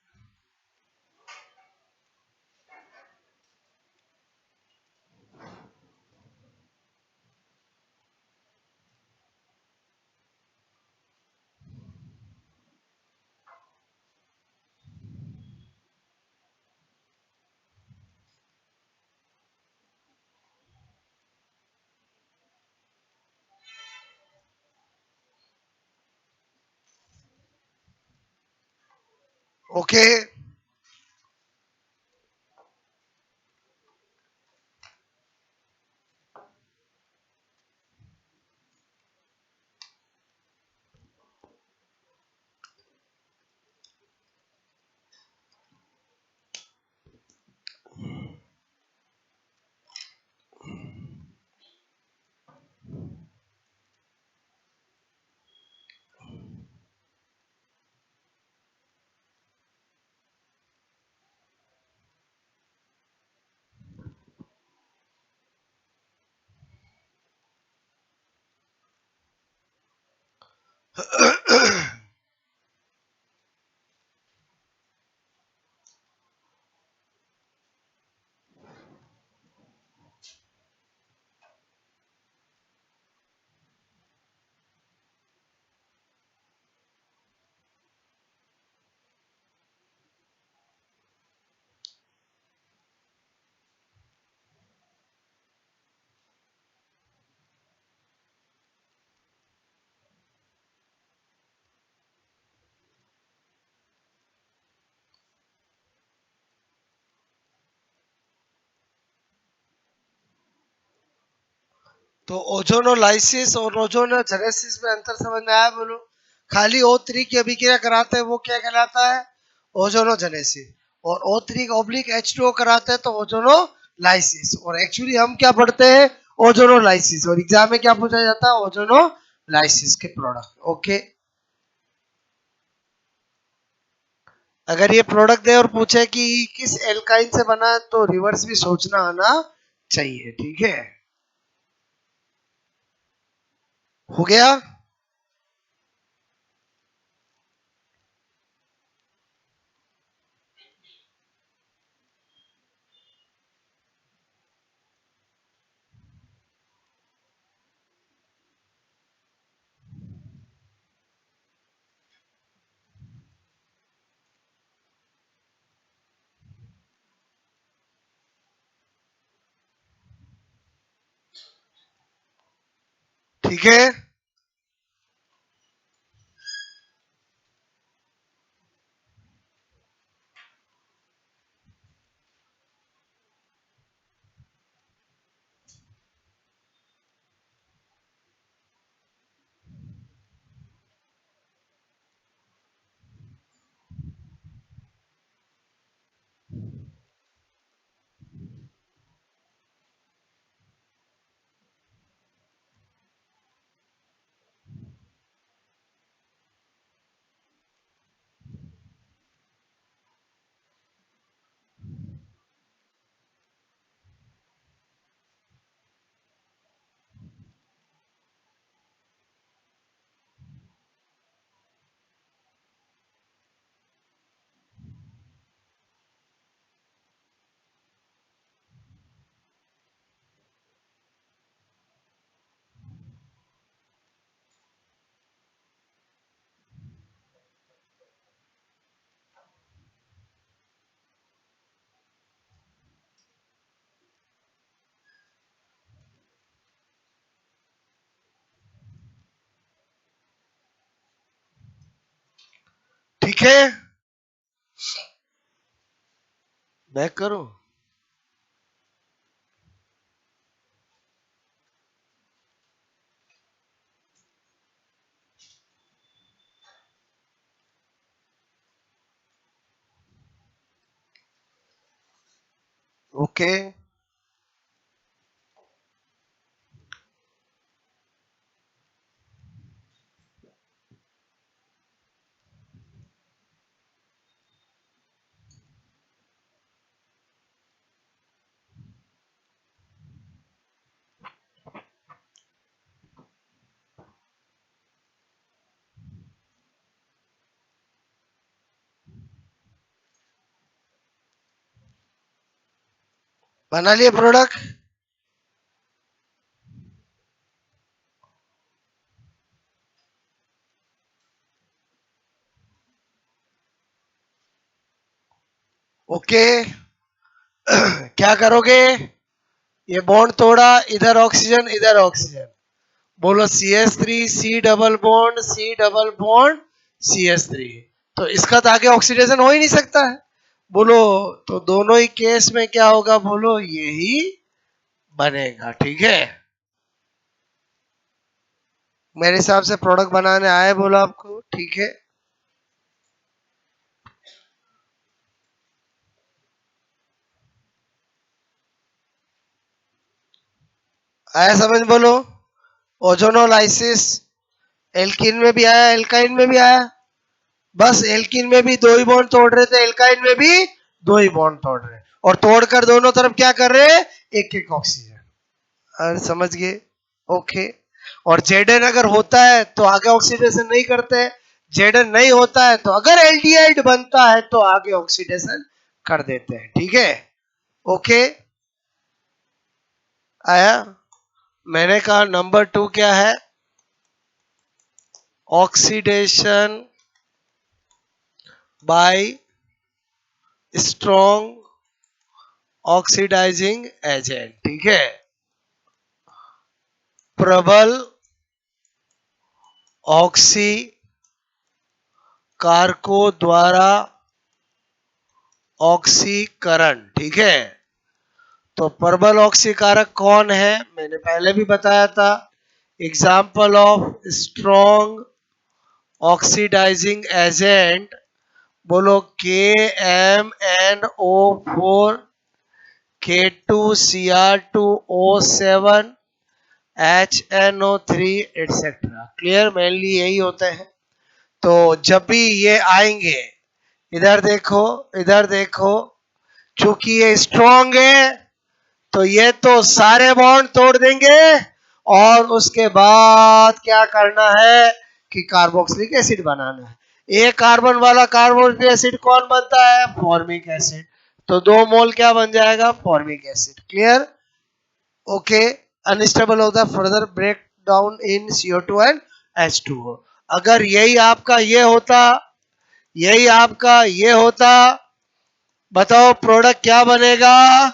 ओके, तो ओजोनोलाइसिस और ओजोनोजेनेसिस में अंतर समझ में आया बोलो? खाली O3 की अभिक्रिया कराते हैं वो क्या कहलाता है? ओजोनोजेनेसिस। और O3 ऑब्लिक H2O कराते हैं तो ओजोनोलाइसिस। और एक्चुअली हम क्या पढ़ते हैं? ओजोनोलाइसिस। और एग्जाम में क्या पूछा जाता है? ओजोनोलाइसिस के प्रोडक्ट। ओके, अगर ये प्रोडक्ट दे और पूछे कि किस एल्काइन से बना है तो रिवर्स भी सोचना आना चाहिए। ठीक है, हो गया? ठीक है, ठीक है, बैक करो। ओके, बना लिए प्रोडक्ट? ओके, क्या करोगे? ये बॉन्ड तोड़ा, इधर ऑक्सीजन इधर ऑक्सीजन, बोलो CH3 C double bond C double bond CH3। तो इसका तो आगे ऑक्सीडेशन हो ही नहीं सकता है, बोलो। तो दोनों ही केस में क्या होगा? बोलो यही बनेगा। ठीक है, मेरे हिसाब से प्रोडक्ट बनाने आए, बोला आपको? ठीक है, आया समझ? बोलो, ओजोनोलाइसिस एल्किन में भी आया, एल्काइन में भी आया। बस एल्किन में भी दो ही बॉन्ड तोड़ रहे थे, एल्काइन में भी दो ही बॉन्ड तोड़ रहे, और तोड़कर दोनों तरफ क्या कर रहे हैं? एक एक ऑक्सीजन। अरे समझ गए? ओके। और Zn अगर होता है तो आगे ऑक्सीडेशन नहीं करते, जेडन नहीं होता है तो अगर एल्डिहाइड बनता है तो आगे ऑक्सीडेशन कर देते हैं, ठीक है। ओके, आया। मैंने कहा नंबर 2 क्या है, oxidation by strong oxidizing agent, ठीक है। प्रबल ऑक्सी कारकों द्वारा ऑक्सीकरण, ठीक है। तो प्रबल ऑक्सीकारक कौन है, मैंने पहले भी बताया था। Example of strong oxidizing agent, बोलो KMnO4, K2Cr2O7, HNO3 etcetera. Clear, mainly यही होते हैं। तो जब भी ये आएंगे, इधर देखो, इधर देखो, चूंकि ये स्ट्रॉन्ग है तो ये तो सारे बॉन्ड तोड़ देंगे और उसके बाद क्या करना है कि कार्बोक्सिलिक एसिड बनाना है। एक कार्बन वाला कार्बोक्सिलिक एसिड कौन बनता है, फॉर्मिक एसिड। तो 2 मोल क्या बन जाएगा, formic acid. Clear, okay. Unstable होता है, further break down in CO2 and H2O। अगर यही आपका ये होता, यही आपका ये होता, बताओ प्रोडक्ट क्या बनेगा,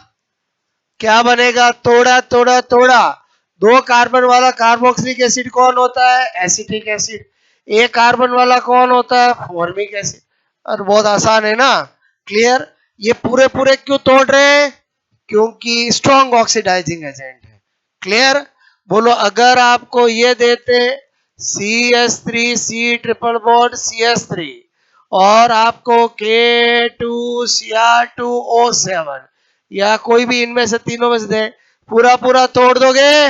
क्या बनेगा, तोड़ा तोड़ा तोड़ा। 2 कार्बन वाला कार्बोक्सिलिक एसिड कौन होता है, एसिटिक एसिड। एक कार्बन वाला कौन होता है, फॉर्मिक एसिड। और बहुत आसान है ना। क्लियर, ये पूरे पूरे क्यों तोड़ रहे हैं, क्योंकि स्ट्रॉन्ग ऑक्सीडाइजिंग एजेंट है। क्लियर, बोलो अगर आपको ये देते CH3 C triple bond CH3 और आपको K2Cr2O7 या कोई भी इनमें से तीनों में से दे, पूरा पूरा तोड़ दोगे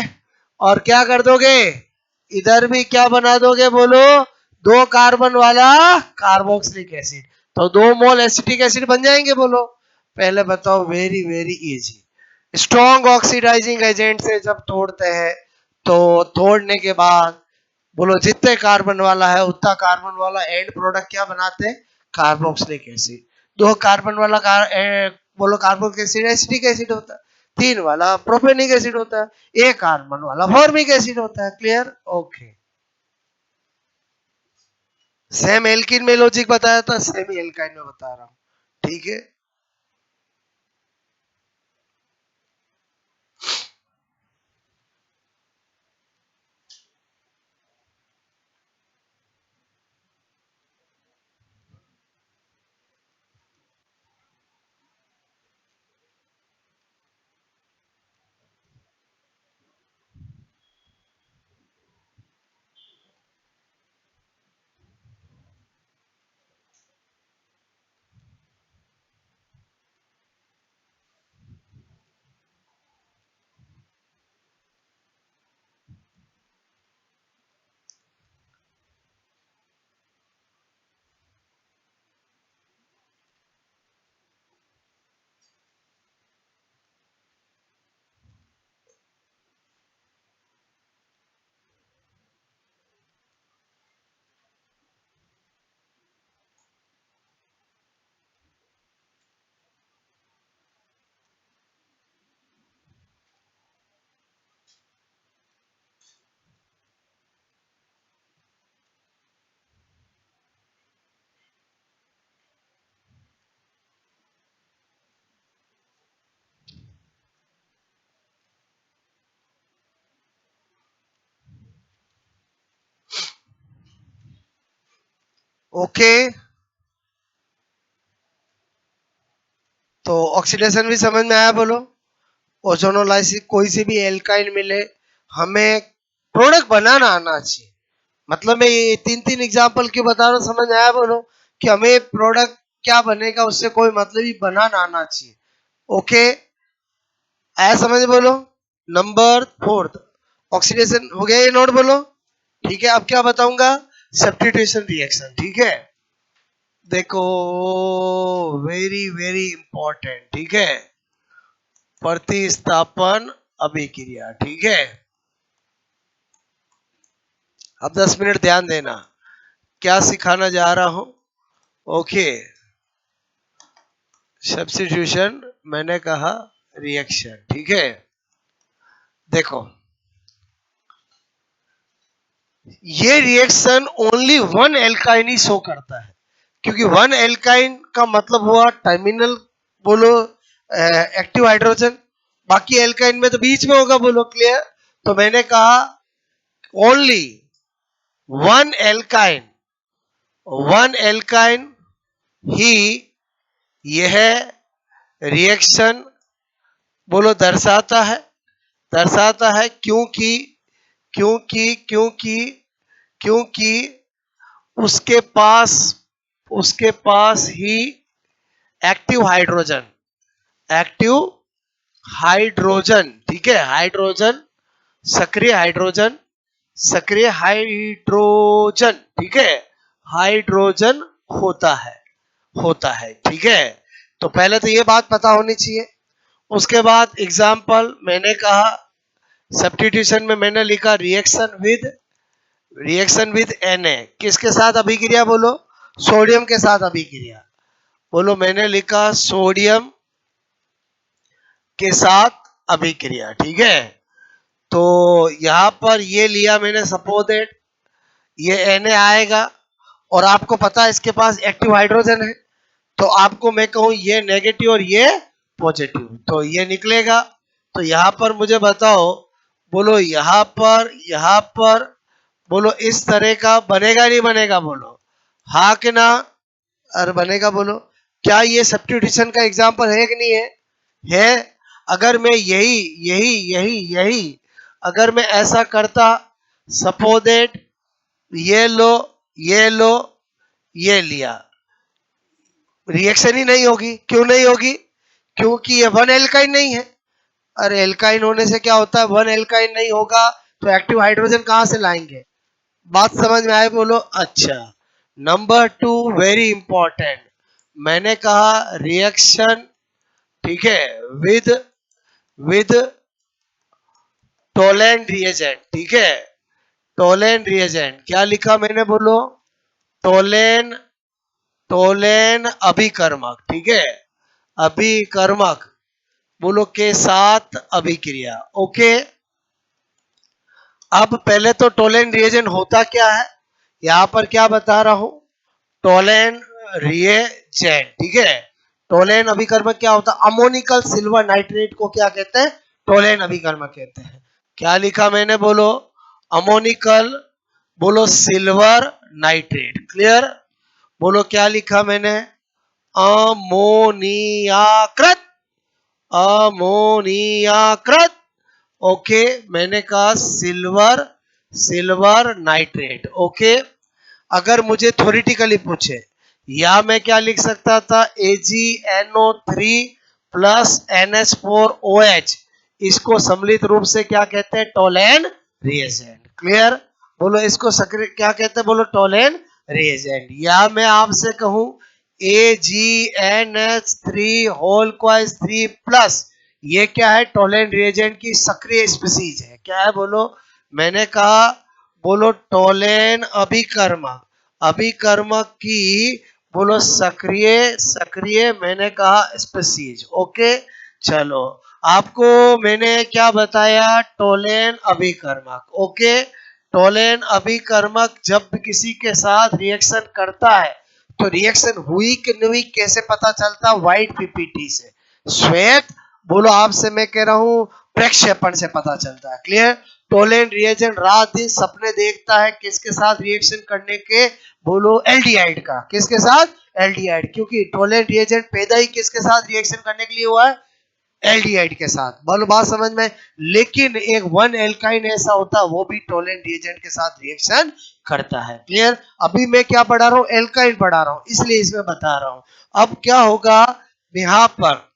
और क्या कर दोगे, इधर भी क्या बना दोगे, बोलो 2 कार्बन वाला कार्बोक्सिलिक एसिड। तो 2 मोल एसिटिक एसिड बन जाएंगे, बोलो। पहले बताओ, very very easy. Strong oxidizing agent से जब तोड़ते हैं तो तोड़ने के बाद बोलो जितने कार्बन वाला है उतना कार्बन वाला एंड प्रोडक्ट क्या बनाते हैं, कार्बोक्सिलिक एसिड। 2 कार्बन वाला बोलो कार्बोक्सिलिक एसिड एसिटिक एसिड होता है, 3 वाला प्रोपेनिक एसिड होता है, 1 कार्बन वाला फॉर्मिक एसिड होता है। Clear, okay. सेम एल्किन में लॉजिक बताया था, सेम ही एल्काइन में बता रहा हूं, ठीक है। ओके, तो ऑक्सीडेशन भी समझ में आया, बोलो। ओजोनोलाइसिस, कोई से भी एल्काइल मिले, हमें प्रोडक्ट बनाना आना चाहिए। मतलब मैं ये 3 एग्जांपल क्यों बता रहा हूँ, समझ में आया, बोलो। कि हमें प्रोडक्ट क्या बनेगा उससे कोई मतलब ही बनाना आना चाहिए। ओके, आया समझ, बोलो। नंबर 4 ऑक्सीडेशन हो गया, ये नोट, बोलो। ठीक है, अब क्या बताऊंगा, सब्स्टिट्यूशन रिएक्शन, ठीक है। देखो, वेरी वेरी इंपॉर्टेंट, ठीक है। प्रतिस्थापन अभिक्रिया, ठीक है। अब 10 मिनट ध्यान देना। क्या सिखाना जा रहा हूं? ओके, सब्स्टिट्यूशन मैंने कहा रिएक्शन, ठीक है। देखो, ये रिएक्शन ओनली वन एल्काइन ही शो करता है, क्योंकि वन एल्काइन का मतलब हुआ टर्मिनल, बोलो एक्टिव हाइड्रोजन, बाकी एल्काइन में तो बीच में होगा, बोलो क्लियर। तो मैंने कहा ओनली वन एल्काइन ही यह रिएक्शन बोलो दर्शाता है क्योंकि क्योंकि क्योंकि क्योंकि उसके पास ही एक्टिव हाइड्रोजन, ठीक है, सक्रिय हाइड्रोजन, ठीक है, हाइड्रोजन होता है, ठीक है। तो पहले तो ये बात पता होनी चाहिए। उसके बाद एग्जाम्पल मैंने कहा, सब्स्टिट्यूशन में मैंने लिखा रिएक्शन विद Na, किसके साथ अभिक्रिया, बोलो सोडियम के साथ अभिक्रिया, बोलो मैंने लिखा सोडियम के साथ अभिक्रिया, ठीक है। तो यहां पर ये लिया मैंने, सपोज दैट ये Na आएगा और आपको पता है इसके पास एक्टिव हाइड्रोजन है, तो आपको मैं कहूं ये नेगेटिव और ये पॉजिटिव, तो ये निकलेगा। तो यहां पर मुझे बताओ, बोलो यहां पर बोलो इस तरह का बनेगा नहीं बनेगा, बोलो हाँ कि ना, अरे बनेगा, बोलो क्या ये सब्स्टिट्यूशन का एग्जांपल है कि नहीं है? अगर मैं यही अगर मैं ऐसा करता, सपोज दैट ये लो ये लिया, रिएक्शन ही नहीं होगी। क्यों नहीं होगी? क्योंकि ये वन एल्काइन नहीं है। अरे एल्काइन होने से क्या होता है, वन एल्काइन नहीं होगा तो एक्टिव हाइड्रोजन कहां से लाएंगे? बात समझ में आए, बोलो। अच्छा, नंबर 2 वेरी इंपॉर्टेंट, मैंने कहा रिएक्शन, ठीक है, विद टोलेंट रिएजेंट, ठीक है, टोलेन रिएजेंट। क्या लिखा मैंने, बोलो टोलेन अभिकर्मक, ठीक है, अभिकर्मक बोलो के साथ अभिक्रिया। ओके, अब पहले तो टोलेन रिएजेंट होता क्या है, यहां पर क्या बता रहा हूं, टोलेन रिएजेंट, ठीक है। टोलेन अभिकर्मक क्या होता है? अमोनिकल सिल्वर नाइट्रेट को क्या कहते हैं? टोलेन अभिकर्मक कहते हैं। क्या लिखा मैंने, बोलो अमोनिकल, बोलो सिल्वर नाइट्रेट, क्लियर। बोलो क्या लिखा मैंने, अमोनियाकृत, ओके, मैंने कहा सिल्वर नाइट्रेट, ओके। अगर मुझे थ्योरेटिकली पूछे, या मैं क्या लिख सकता था, AgNO3 प्लस NH4OH, इसको सम्मिलित रूप से क्या कहते हैं? Tollens reagent, clear. बोलो इसको क्या कहते हैं, बोलो टोलेन रिएजेंट। या मैं आपसे कहूं AgNH3 होल क्वाइस 3 प्लस, ये क्या है? टोलेन रिएजेंट की सक्रिय स्पीसीज है। क्या है, बोलो? मैंने कहा, बोलो टोलेन अभिकर्मक की बोलो सक्रिय मैंने कहा स्पीसीज। ओके, चलो आपको मैंने क्या बताया, टोलेन अभिकर्मक। ओके, टोलेन अभिकर्मक जब किसी के साथ रिएक्शन करता है तो रिएक्शन हुई कि नहीं कैसे पता चलता? व्हाइट पीपीटी से, श्वेत बोलो आपसे मैं कह रहा हूं प्रक्षेपण से पता चलता है, क्लियर। टोलेन रिएजेंट रात दिन सपने देखता है किसके साथ रिएक्शन करने के? बोलो एल्डिहाइड का। किसके साथ? एल्डिहाइड, क्योंकि टोलेन रिएजेंट पैदा ही किसके साथ रिएक्शन करने के लिए हुआ है? एल्डिहाइड के साथ। बोलो बात समझ में। लेकिन एक वन एल्काइन ऐसा होता है वो भी टोलेन रिएजेंट के साथ रिएक्शन करता है, क्लियर। अभी मैं क्या पढ़ा रहा हूं? एल्काइन पढ़ा रहा हूं, इसलिए इसमें बता रहा हूं। अब क्या होगा, यहां पर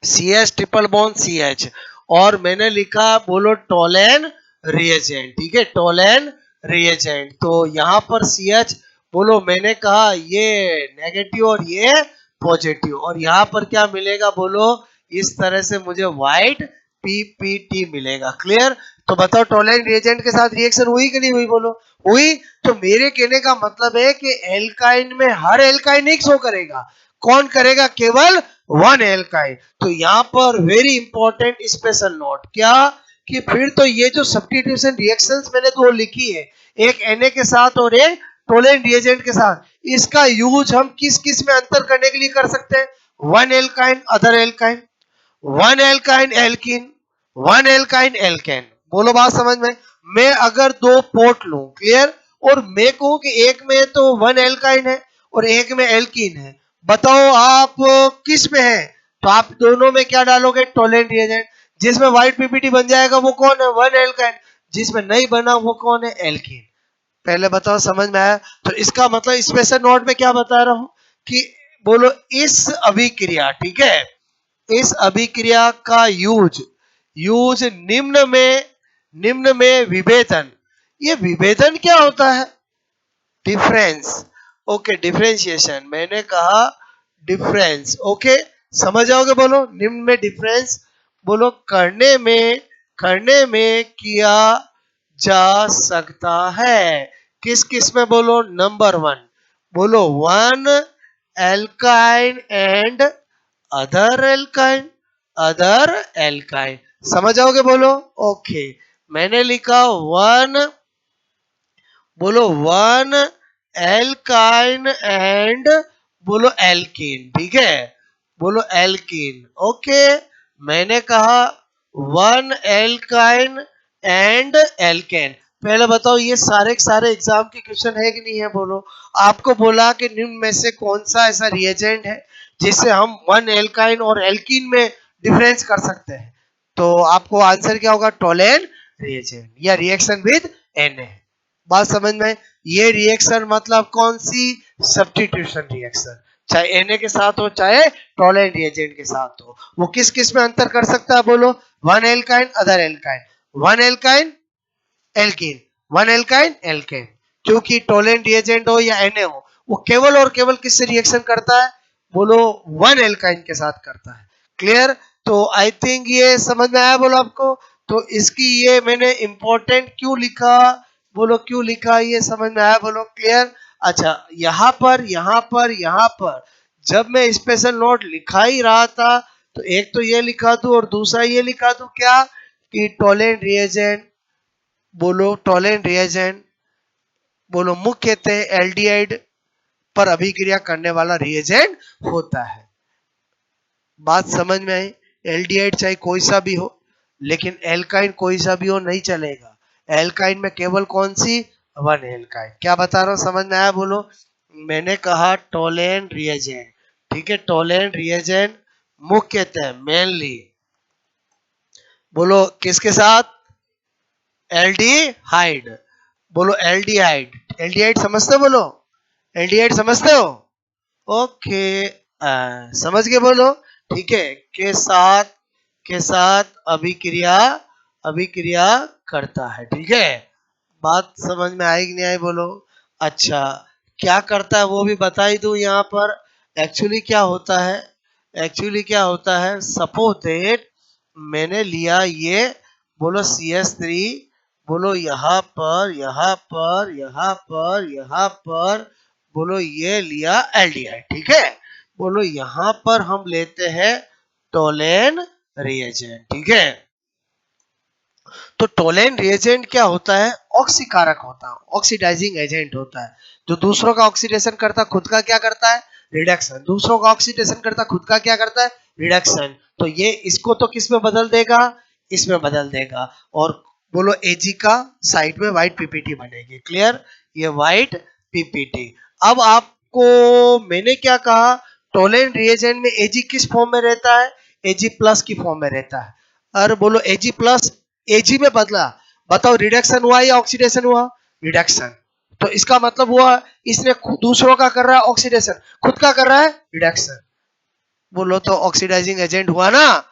CH ट्रिपल बॉन्ड CH और मैंने लिखा बोलो टोलेन रिएजेंट, ठीक है, टोलेन रिएजेंट। तो यहां पर CH बोलो मैंने कहा ये नेगेटिव और ये पॉजिटिव, और यहां पर क्या मिलेगा, बोलो इस तरह से मुझे व्हाइट PPT मिलेगा, क्लियर। तो बताओ टोलेन रिएजेंट के साथ रिएक्शन हुई कि नहीं हुई, बोलो हुई। तो मेरे कहने का मतलब है कि एल्काइन में हर एल्काइन एक शो करेगा, कौन करेगा, केवल वन एल्काइन। तो यहाँ पर वेरी इंपॉर्टेंट स्पेशल नोट क्या, कि फिर तो ये जो सब्स्टिट्यूशन रिएक्शंस मैंने दो लिखी है, एक Na के साथ और एक टोलेन रिएजेंट के साथ, इसका यूज हम किस किस में अंतर करने के लिए कर सकते हैं, one alkyne other alkyne, one alkyne alkene, one alkyne alkane. बोलो बात समझ में। मैं अगर दो पोर्ट लूं, क्लियर, और मैं कहूं कि एक में तो वन एल्काइन है और एक में एल्कीन है, बताओ आप किस में है, तो आप दोनों में क्या डालोगे, टोलेंट रिएजेंट। जिसमें व्हाइट पीपीटी बन जाएगा वो कौन है, वन एल्काइन, जिसमें नहीं बना वो कौन है, एल्कीन। पहले बताओ समझ में आया। तो इसका मतलब स्पेशल नोट में क्या बता रहा हूं कि बोलो इस अभिक्रिया, ठीक है, इस अभिक्रिया का यूज यूज निम्न में विभेदन। ये विभेदन क्या होता है, डिफरेंस, ओके, डिफरेंशिएशन, मैंने कहा डिफरेंस, ओके, समझ जाओगे, बोलो निम्न में डिफरेंस, बोलो करने में किया जा सकता है, किस किस में, बोलो नंबर वन, बोलो one alkyne and other alkyne, other alkyne, समझ जाओगे, बोलो ओके। मैंने लिखा वन, बोलो वन एल्काइन एंड, बोलो एल्कीन, ठीक है, बोलो एल्कीन, ओके। मैंने कहा वन एल्काइन एंड एल्केन। पहले बताओ ये सारे एग्जाम के क्वेश्चन है कि नहीं है, बोलो। आपको बोला कि निम्न में से कौन सा ऐसा रिएजेंट है जिससे हम वन एल्काइन और एल्कीन में डिफरेंस कर सकते हैं, तो आपको आंसर क्या होगा, टोलेन रिएजेंट या रिएक्शन विद Na। बात समझ में। ये रिएक्शन मतलब कौन सी, सब्स्टिट्यूशन रिएक्शन, चाहे Na के साथ हो चाहे टोलेंट रिएजेंट के साथ हो। वो किस किस में अंतर कर सकता है, बोलो one alkyne other alkyne, one alkyne alkene, one alkyne alkane. क्योंकि टोलेंट रिएजेंट हो या Na हो, वो केवल और केवल किससे रिएक्शन करता है, बोलो वन एल्काइन के साथ करता है, क्लियर। तो आई थिंक ये समझ में आया, बोलो आपको। तो इसकी ये मैंने इंपॉर्टेंट क्यों लिखा, बोलो क्यों लिखा, ये समझ में आया, बोलो क्लियर। अच्छा, यहाँ पर जब मैं स्पेशल नोट लिखा ही रहा था, तो एक तो ये लिखा दूं और दूसरा ये लिखा दूं क्या, कि टोलेंट रिएजेंट, बोलो टोलेंट रिएजेंट, बोलो मुख्यतः एल्डिहाइड पर अभिक्रिया करने वाला रिएजेंट होता है। बात समझ में आई। एल्डिहाइड चाहे कोई सा भी हो, लेकिन एल्काइन कोई सा भी हो नहीं चलेगा। एल्काइन में केवल कौन सी, वन एल्काइन। क्या बता रहा हूं, समझ में आया, बोलो। मैंने कहा टोलेंट रिएजेंट, ठीक है, टोलेंट रिएजेंट मुख्यतः मेनली, बोलो किसके साथ, एल्डिहाइड, बोलो एल्डिहाइड, एल्डिहाइड समझते हो, बोलो एल्डिहाइड समझते हो, ओके, समझ के बोलो, ठीक है, के साथ अभिक्रिया अभिक्रिया करता है, ठीक है। बात समझ में आई कि नहीं आई, बोलो। अच्छा, क्या करता है वो भी बता ही दूं यहाँ पर। एक्चुअली क्या होता है, सपोज दैट मैंने लिया ये, बोलो CS3, बोलो यहाँ पर, बोलो ये लिया एल्डिहाइड, ठीक है। बोलो यहाँ पर हम लेते हैं टोलेन रिएजेंट, ठीक है। तो टोलेन रिएजेंट क्या होता है, ऑक्सीकारक होता है, ऑक्सीडाइजिंग एजेंट होता है, जो दूसरों का ऑक्सीडेशन करता, खुद का क्या करता है, रिडक्शन। दूसरों का ऑक्सीडेशन करता, खुद का क्या करता है, रिडक्शन। तो ये इसको तो किस में बदल देगा, इसमें बदल देगा। और बोलो Ag का साइड में व्हाइट पीपीटी बनेगी, क्लियर, ये व्हाइट पीपीटी। अब आपको मैंने क्या कहा, टोलेन रिएजेंट में Ag किस फॉर्म में रहता है, Ag प्लस की फॉर्म में रहता है। और बोलो Ag प्लस Ag में बदला, बताओ रिडक्शन हुआ या ऑक्सीडेशन हुआ, रिडक्शन। तो इसका मतलब हुआ इसने दूसरों का कर रहा है ऑक्सीडेशन, खुद का कर रहा है रिडक्शन। बोलो तो ऑक्सीडाइजिंग एजेंट हुआ ना,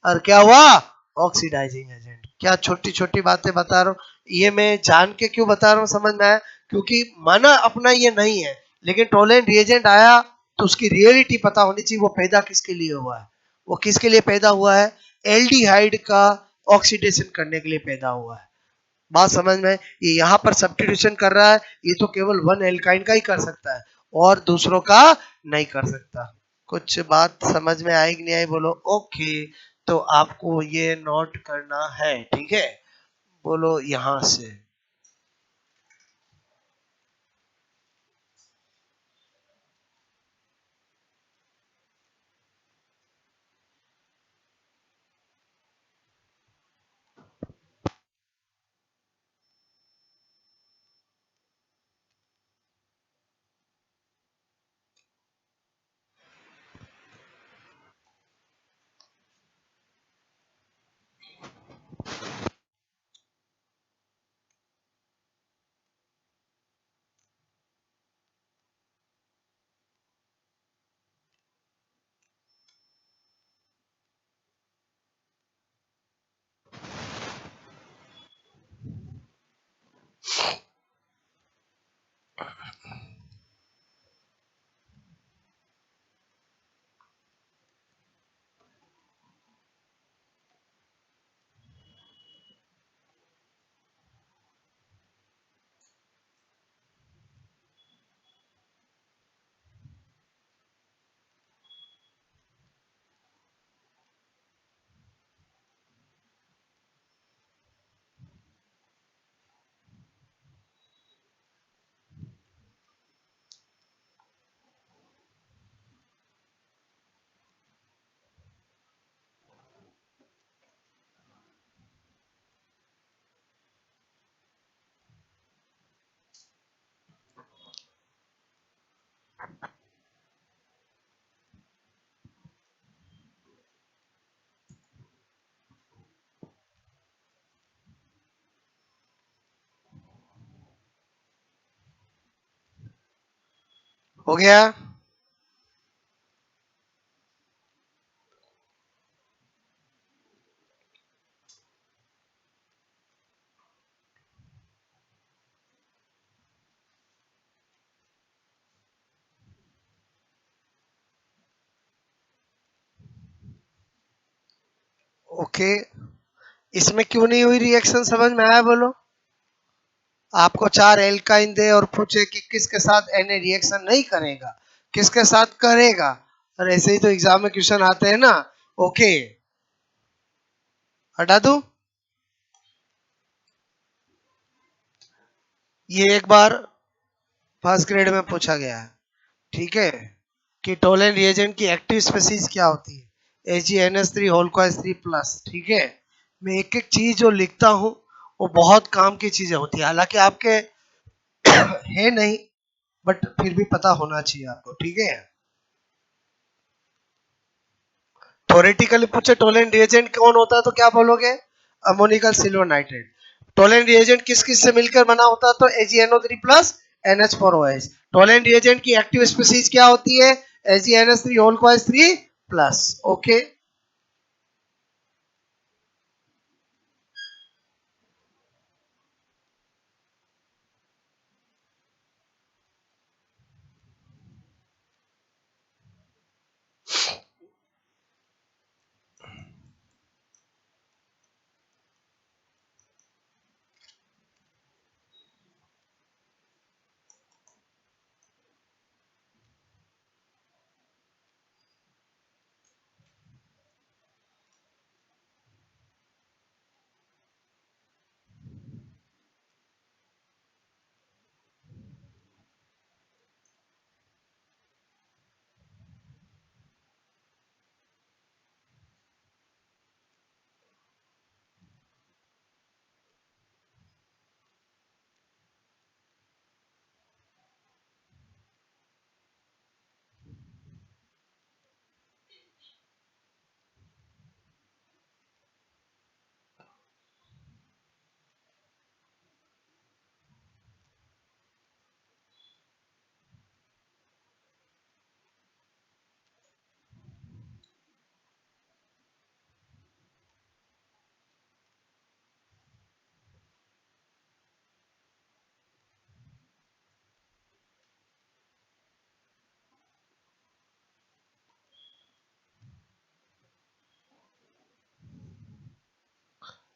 और क्या हुआ, ऑक्सीडाइजिंग एजेंट। क्या छोटी छोटी बातें बता रहा हूँ, ये मैं जान के क्यों बता रहा हूँ, समझ में आया। क्योंकि माना अपना ये नहीं है, लेकिन टोलेंट रिएजेंट आया तो उसकी रियलिटी पता होनी चाहिए, वो पैदा किसके लिए हुआ है, वो किसके लिए पैदा हुआ है, एल्डिहाइड का ऑक्सीडेशन करने के लिए पैदा हुआ है। बात समझ में? ये यहाँ पर सब्स्टिट्यूशन कर रहा है, ये तो केवल वन एल्काइन का ही कर सकता है और दूसरों का नहीं कर सकता। कुछ बात समझ में आई कि नहीं आई बोलो? ओके, तो आपको ये नोट करना है, ठीक है? बोलो यहां से। हो गया? ओके, इसमें क्यों नहीं हुई रिएक्शन, समझ में आया बोलो? आपको चार एल्काइन दे और पूछे कि किसके साथ Na रिएक्शन नहीं करेगा, किसके साथ करेगा, और ऐसे ही तो एग्जाम में क्वेश्चन आते हैं ना। ओके, हटा दूं? ये एक बार फर्स्ट ग्रेड में पूछा गया है, ठीक है? कि टोलेन रिएजेंट की एक्टिव स्पीसीज क्या होती है? AgNH3 होल का 3 प्लस, ठीक है? मैं एक एक चीज जो लिखता हूँ वो बहुत काम की चीजें होती है, हालांकि आपके है नहीं, बट फिर भी पता होना चाहिए आपको, ठीक है? थोरेटिकली पूछे टोलेन रिएजेंट कौन होता है तो क्या बोलोगे? Ammoniacal silver nitrate. Tollens reagent किस किस से मिलकर बना होता है? तो AgNO3 plus NH4OH। Tollens reagent की एक्टिव स्पीसीज क्या होती है? AgNH3 होल का 3 प्लस। ओके,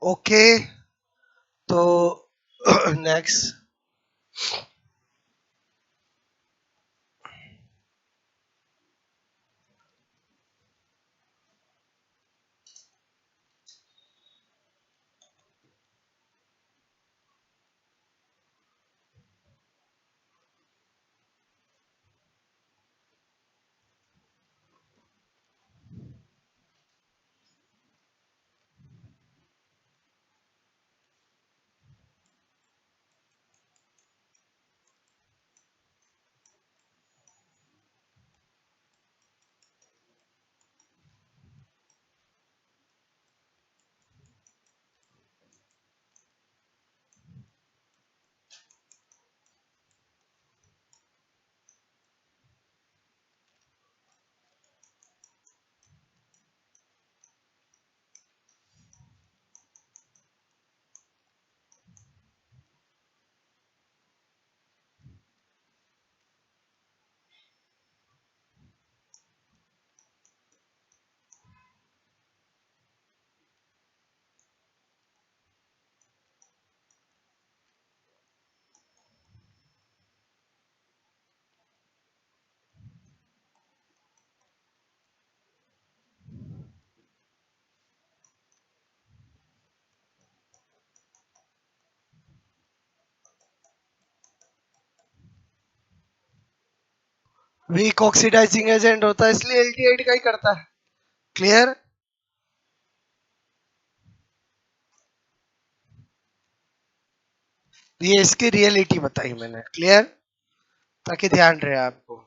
ओके, तो नेक्स्ट, वीक ऑक्सीडाइजिंग एजेंट होता है, इसलिए एल्डिहाइड का ही करता है। क्लियर? ये इसकी रियलिटी बताई मैंने। क्लियर? ताकि ध्यान रहे आपको।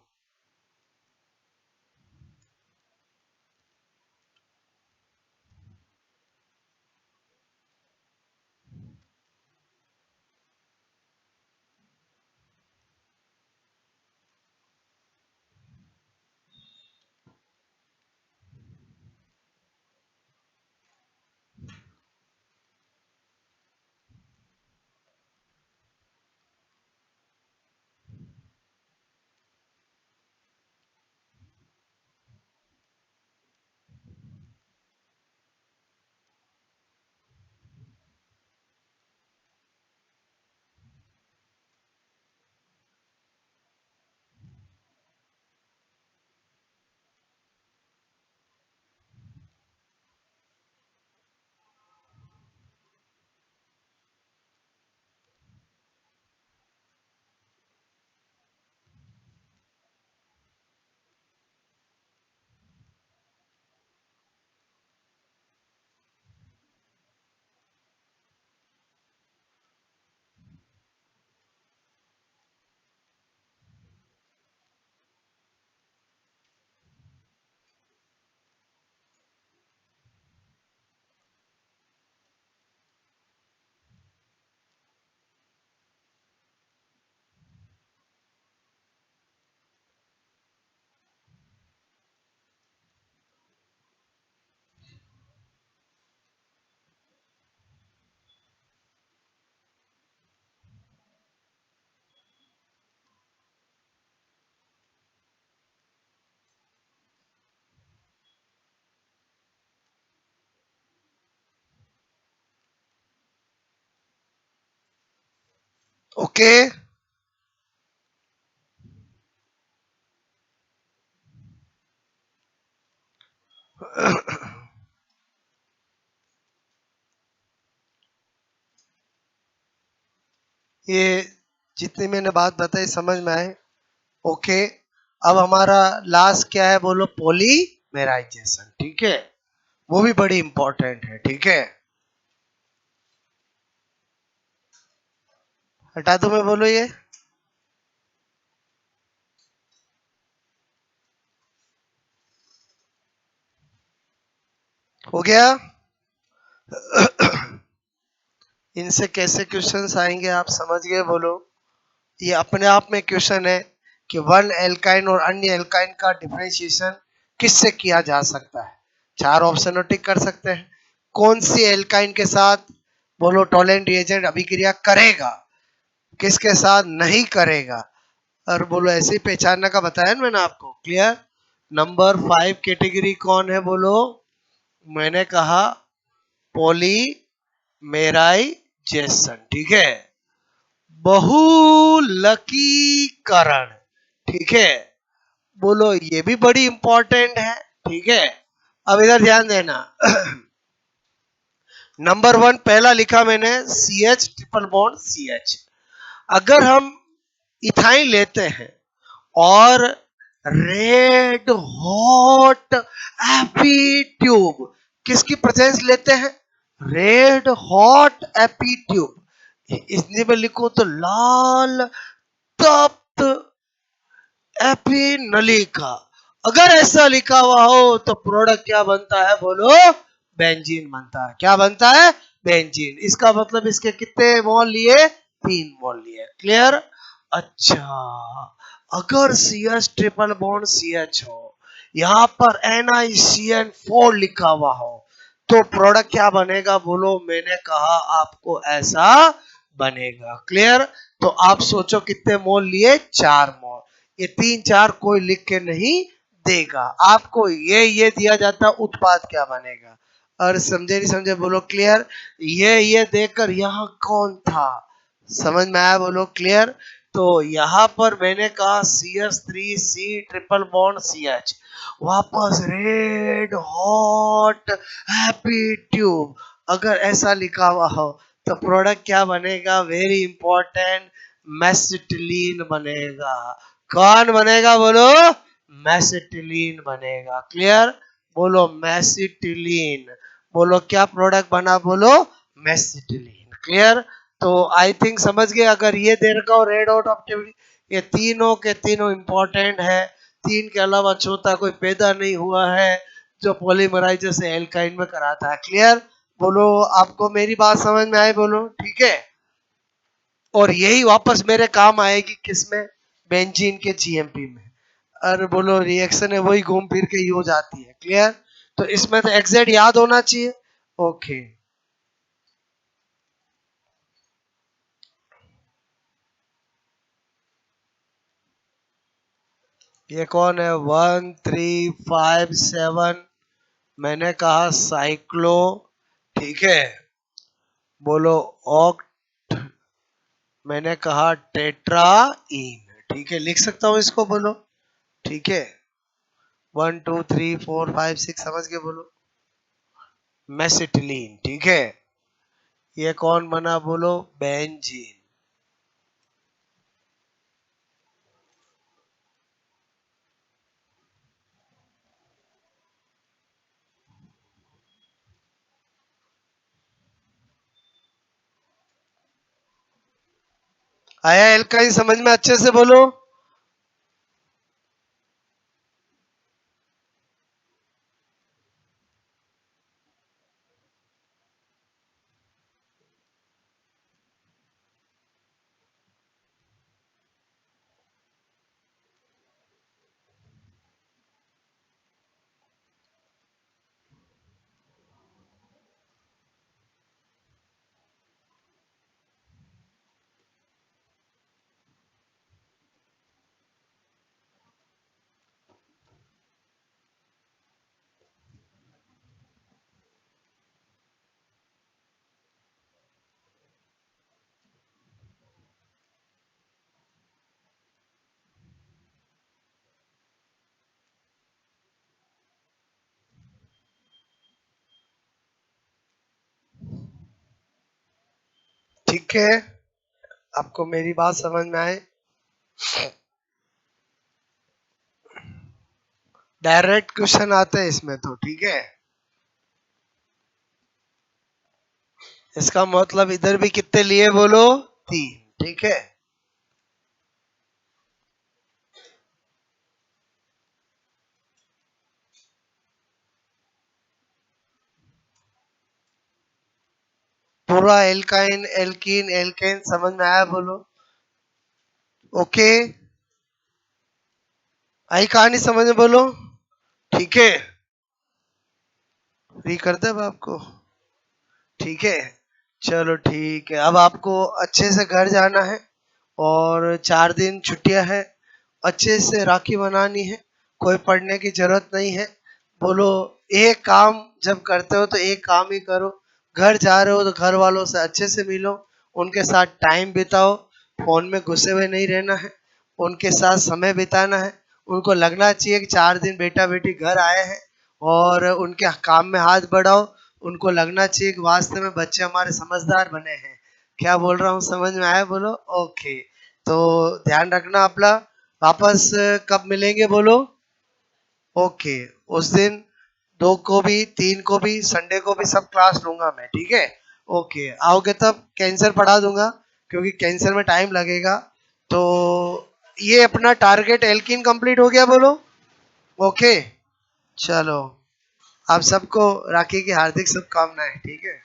ओके। ये जितनी मैंने बात बताई समझ में आए? ओके। अब हमारा लास्ट क्या है बोलो? पॉलीमेराइजेशन। ठीक है, वो भी बड़ी इंपॉर्टेंट है। ठीक है, हटा दो मैं बोलो ये। हो गया? इनसे कैसे क्वेश्चंस आएंगे आप समझ गए बोलो? ये अपने आप में क्वेश्चन है कि वन एल्काइन और अन्य एल्काइन का डिफरेंशिएशन किससे किया जा सकता है। चार ऑप्शन टिक कर सकते हैं। कौन सी एल्काइन के साथ बोलो टॉलेंट रिएजेंट अभिक्रिया करेगा, किसके साथ नहीं करेगा, और बोलो ऐसे ही पहचानने का बताया ना मैंने आपको। क्लियर? नंबर 5 कैटेगरी कौन है बोलो? मैंने कहा पॉलीमेराइजेशन। ठीक है, बहुलकीकरण, ठीक है। बोलो ये भी बड़ी इंपॉर्टेंट है, ठीक है। अब इधर ध्यान देना। नंबर 1 पहला लिखा मैंने CH ट्रिपल बॉन्ड CH। अगर हम इथाइन लेते हैं और रेड हॉट एपी ट्यूब, किसकी प्रेजेंस लेते हैं? Red hot AP tube. इसने में लिखो तो लाल तप्त एपी नलिका। अगर ऐसा लिखा हुआ हो तो प्रोडक्ट क्या बनता है? बोलो बेंजीन बनता है। क्या बनता है? बेंजीन। इसका मतलब इसके कितने मोल लिए? 3 मोल लिए। क्लियर? अच्छा, अगर CH ट्रिपल बॉन्ड CH हो, यहां पर NiCN4 लिखा हुआ हो, तो प्रोडक्ट क्या बनेगा? बोलो, मैंने कहा आपको ऐसा बनेगा। क्लियर? तो आप सोचो कितने मोल लिए? 4 मोल। ये 3 4 कोई लिख के नहीं देगा आपको, ये दिया जाता उत्पाद क्या बनेगा। और समझे नहीं समझे? बोलो क्लियर? ये देखकर यहाँ कौन था, समझ में आया? बोलो क्लियर? तो यहाँ पर मैंने कहा CH3C ट्रिपल बॉन्ड CH, वापस रेड हॉट हैप्पी ट्यूब। अगर ऐसा लिखा हुआ हो तो प्रोडक्ट क्या बनेगा? वेरी इंपॉर्टेंट, मेसिटिलीन बनेगा। कौन बनेगा? बोलो मेसिटिलीन बनेगा। क्लियर? बोलो मेसिटिलीन। बोलो क्या प्रोडक्ट बना? बोलो मेसिटिलीन। क्लियर? तो आई थिंक समझ गए। अगर ये दे रखा हो रेड आउट ऑफ ये तीनों के तीनों इंपॉर्टेंट है। 3 के अलावा चौथा कोई पैदा नहीं हुआ है जो पॉलीमराइजेशन एल्काइन में कराता है। क्लियर? बोलो आपको मेरी बात समझ में आई? बोलो ठीक है। और यही वापस मेरे काम आएगी किसमें? बेंजीन के GMP में। अरे बोलो रिएक्शन है वही घूम फिर के ही हो जाती है। क्लियर? तो इसमें तो एग्जैक्ट याद होना चाहिए। ओके, ये कौन है? 1357, मैंने कहा साइक्लो, ठीक है। बोलो ऑक्ट, मैंने कहा टेट्राइन, ठीक है। लिख सकता हूं इसको? बोलो ठीक है। 1 2 3 4 5 6 समझ के बोलो मेसिटिलीन, ठीक है। ये कौन बना? बोलो बेंजीन। आया एल्काइन समझ में? अच्छे से बोलो। ठीक है, आपको मेरी बात समझ में आए? डायरेक्ट क्वेश्चन आते हैं इसमें तो, ठीक है। इसका मतलब इधर भी कितने लिए? बोलो 3, ठीक है। पूरा एल्काइन एल्कीन एल्केन समझ में आया? बोलो ओके। आई कहानी समझ में? बोलो ठीक है। फ्री कर दे अब आपको, ठीक है। चलो ठीक है, अब आपको अच्छे से घर जाना है और 4 दिन छुट्टियां है। अच्छे से राखी बनानी है, कोई पढ़ने की जरूरत नहीं है। बोलो एक काम जब करते हो तो एक काम ही करो। घर जा रहे हो तो घर वालों से अच्छे से मिलो, उनके साथ टाइम बिताओ। फोन में घुसे हुए नहीं रहना है, उनके साथ समय बिताना है। उनको लगना चाहिए कि 4 दिन बेटा बेटी घर आए हैं और उनके काम में हाथ बढ़ाओ। उनको लगना चाहिए कि वास्तव में बच्चे हमारे समझदार बने हैं। क्या बोल रहा हूँ, समझ में आया? बोलो ओके। तो ध्यान रखना अपना। वापस कब मिलेंगे बोलो? ओके। उस दिन 2 को भी 3 को भी संडे को भी सब क्लास लूंगा मैं, ठीक है? ओके, आओगे तब कैंसर पढ़ा दूंगा, क्योंकि कैंसर में टाइम लगेगा। तो ये अपना टारगेट एल्किन कंप्लीट हो गया बोलो। ओके, चलो। आप सबको राखी की हार्दिक शुभकामनाएं, ठीक है?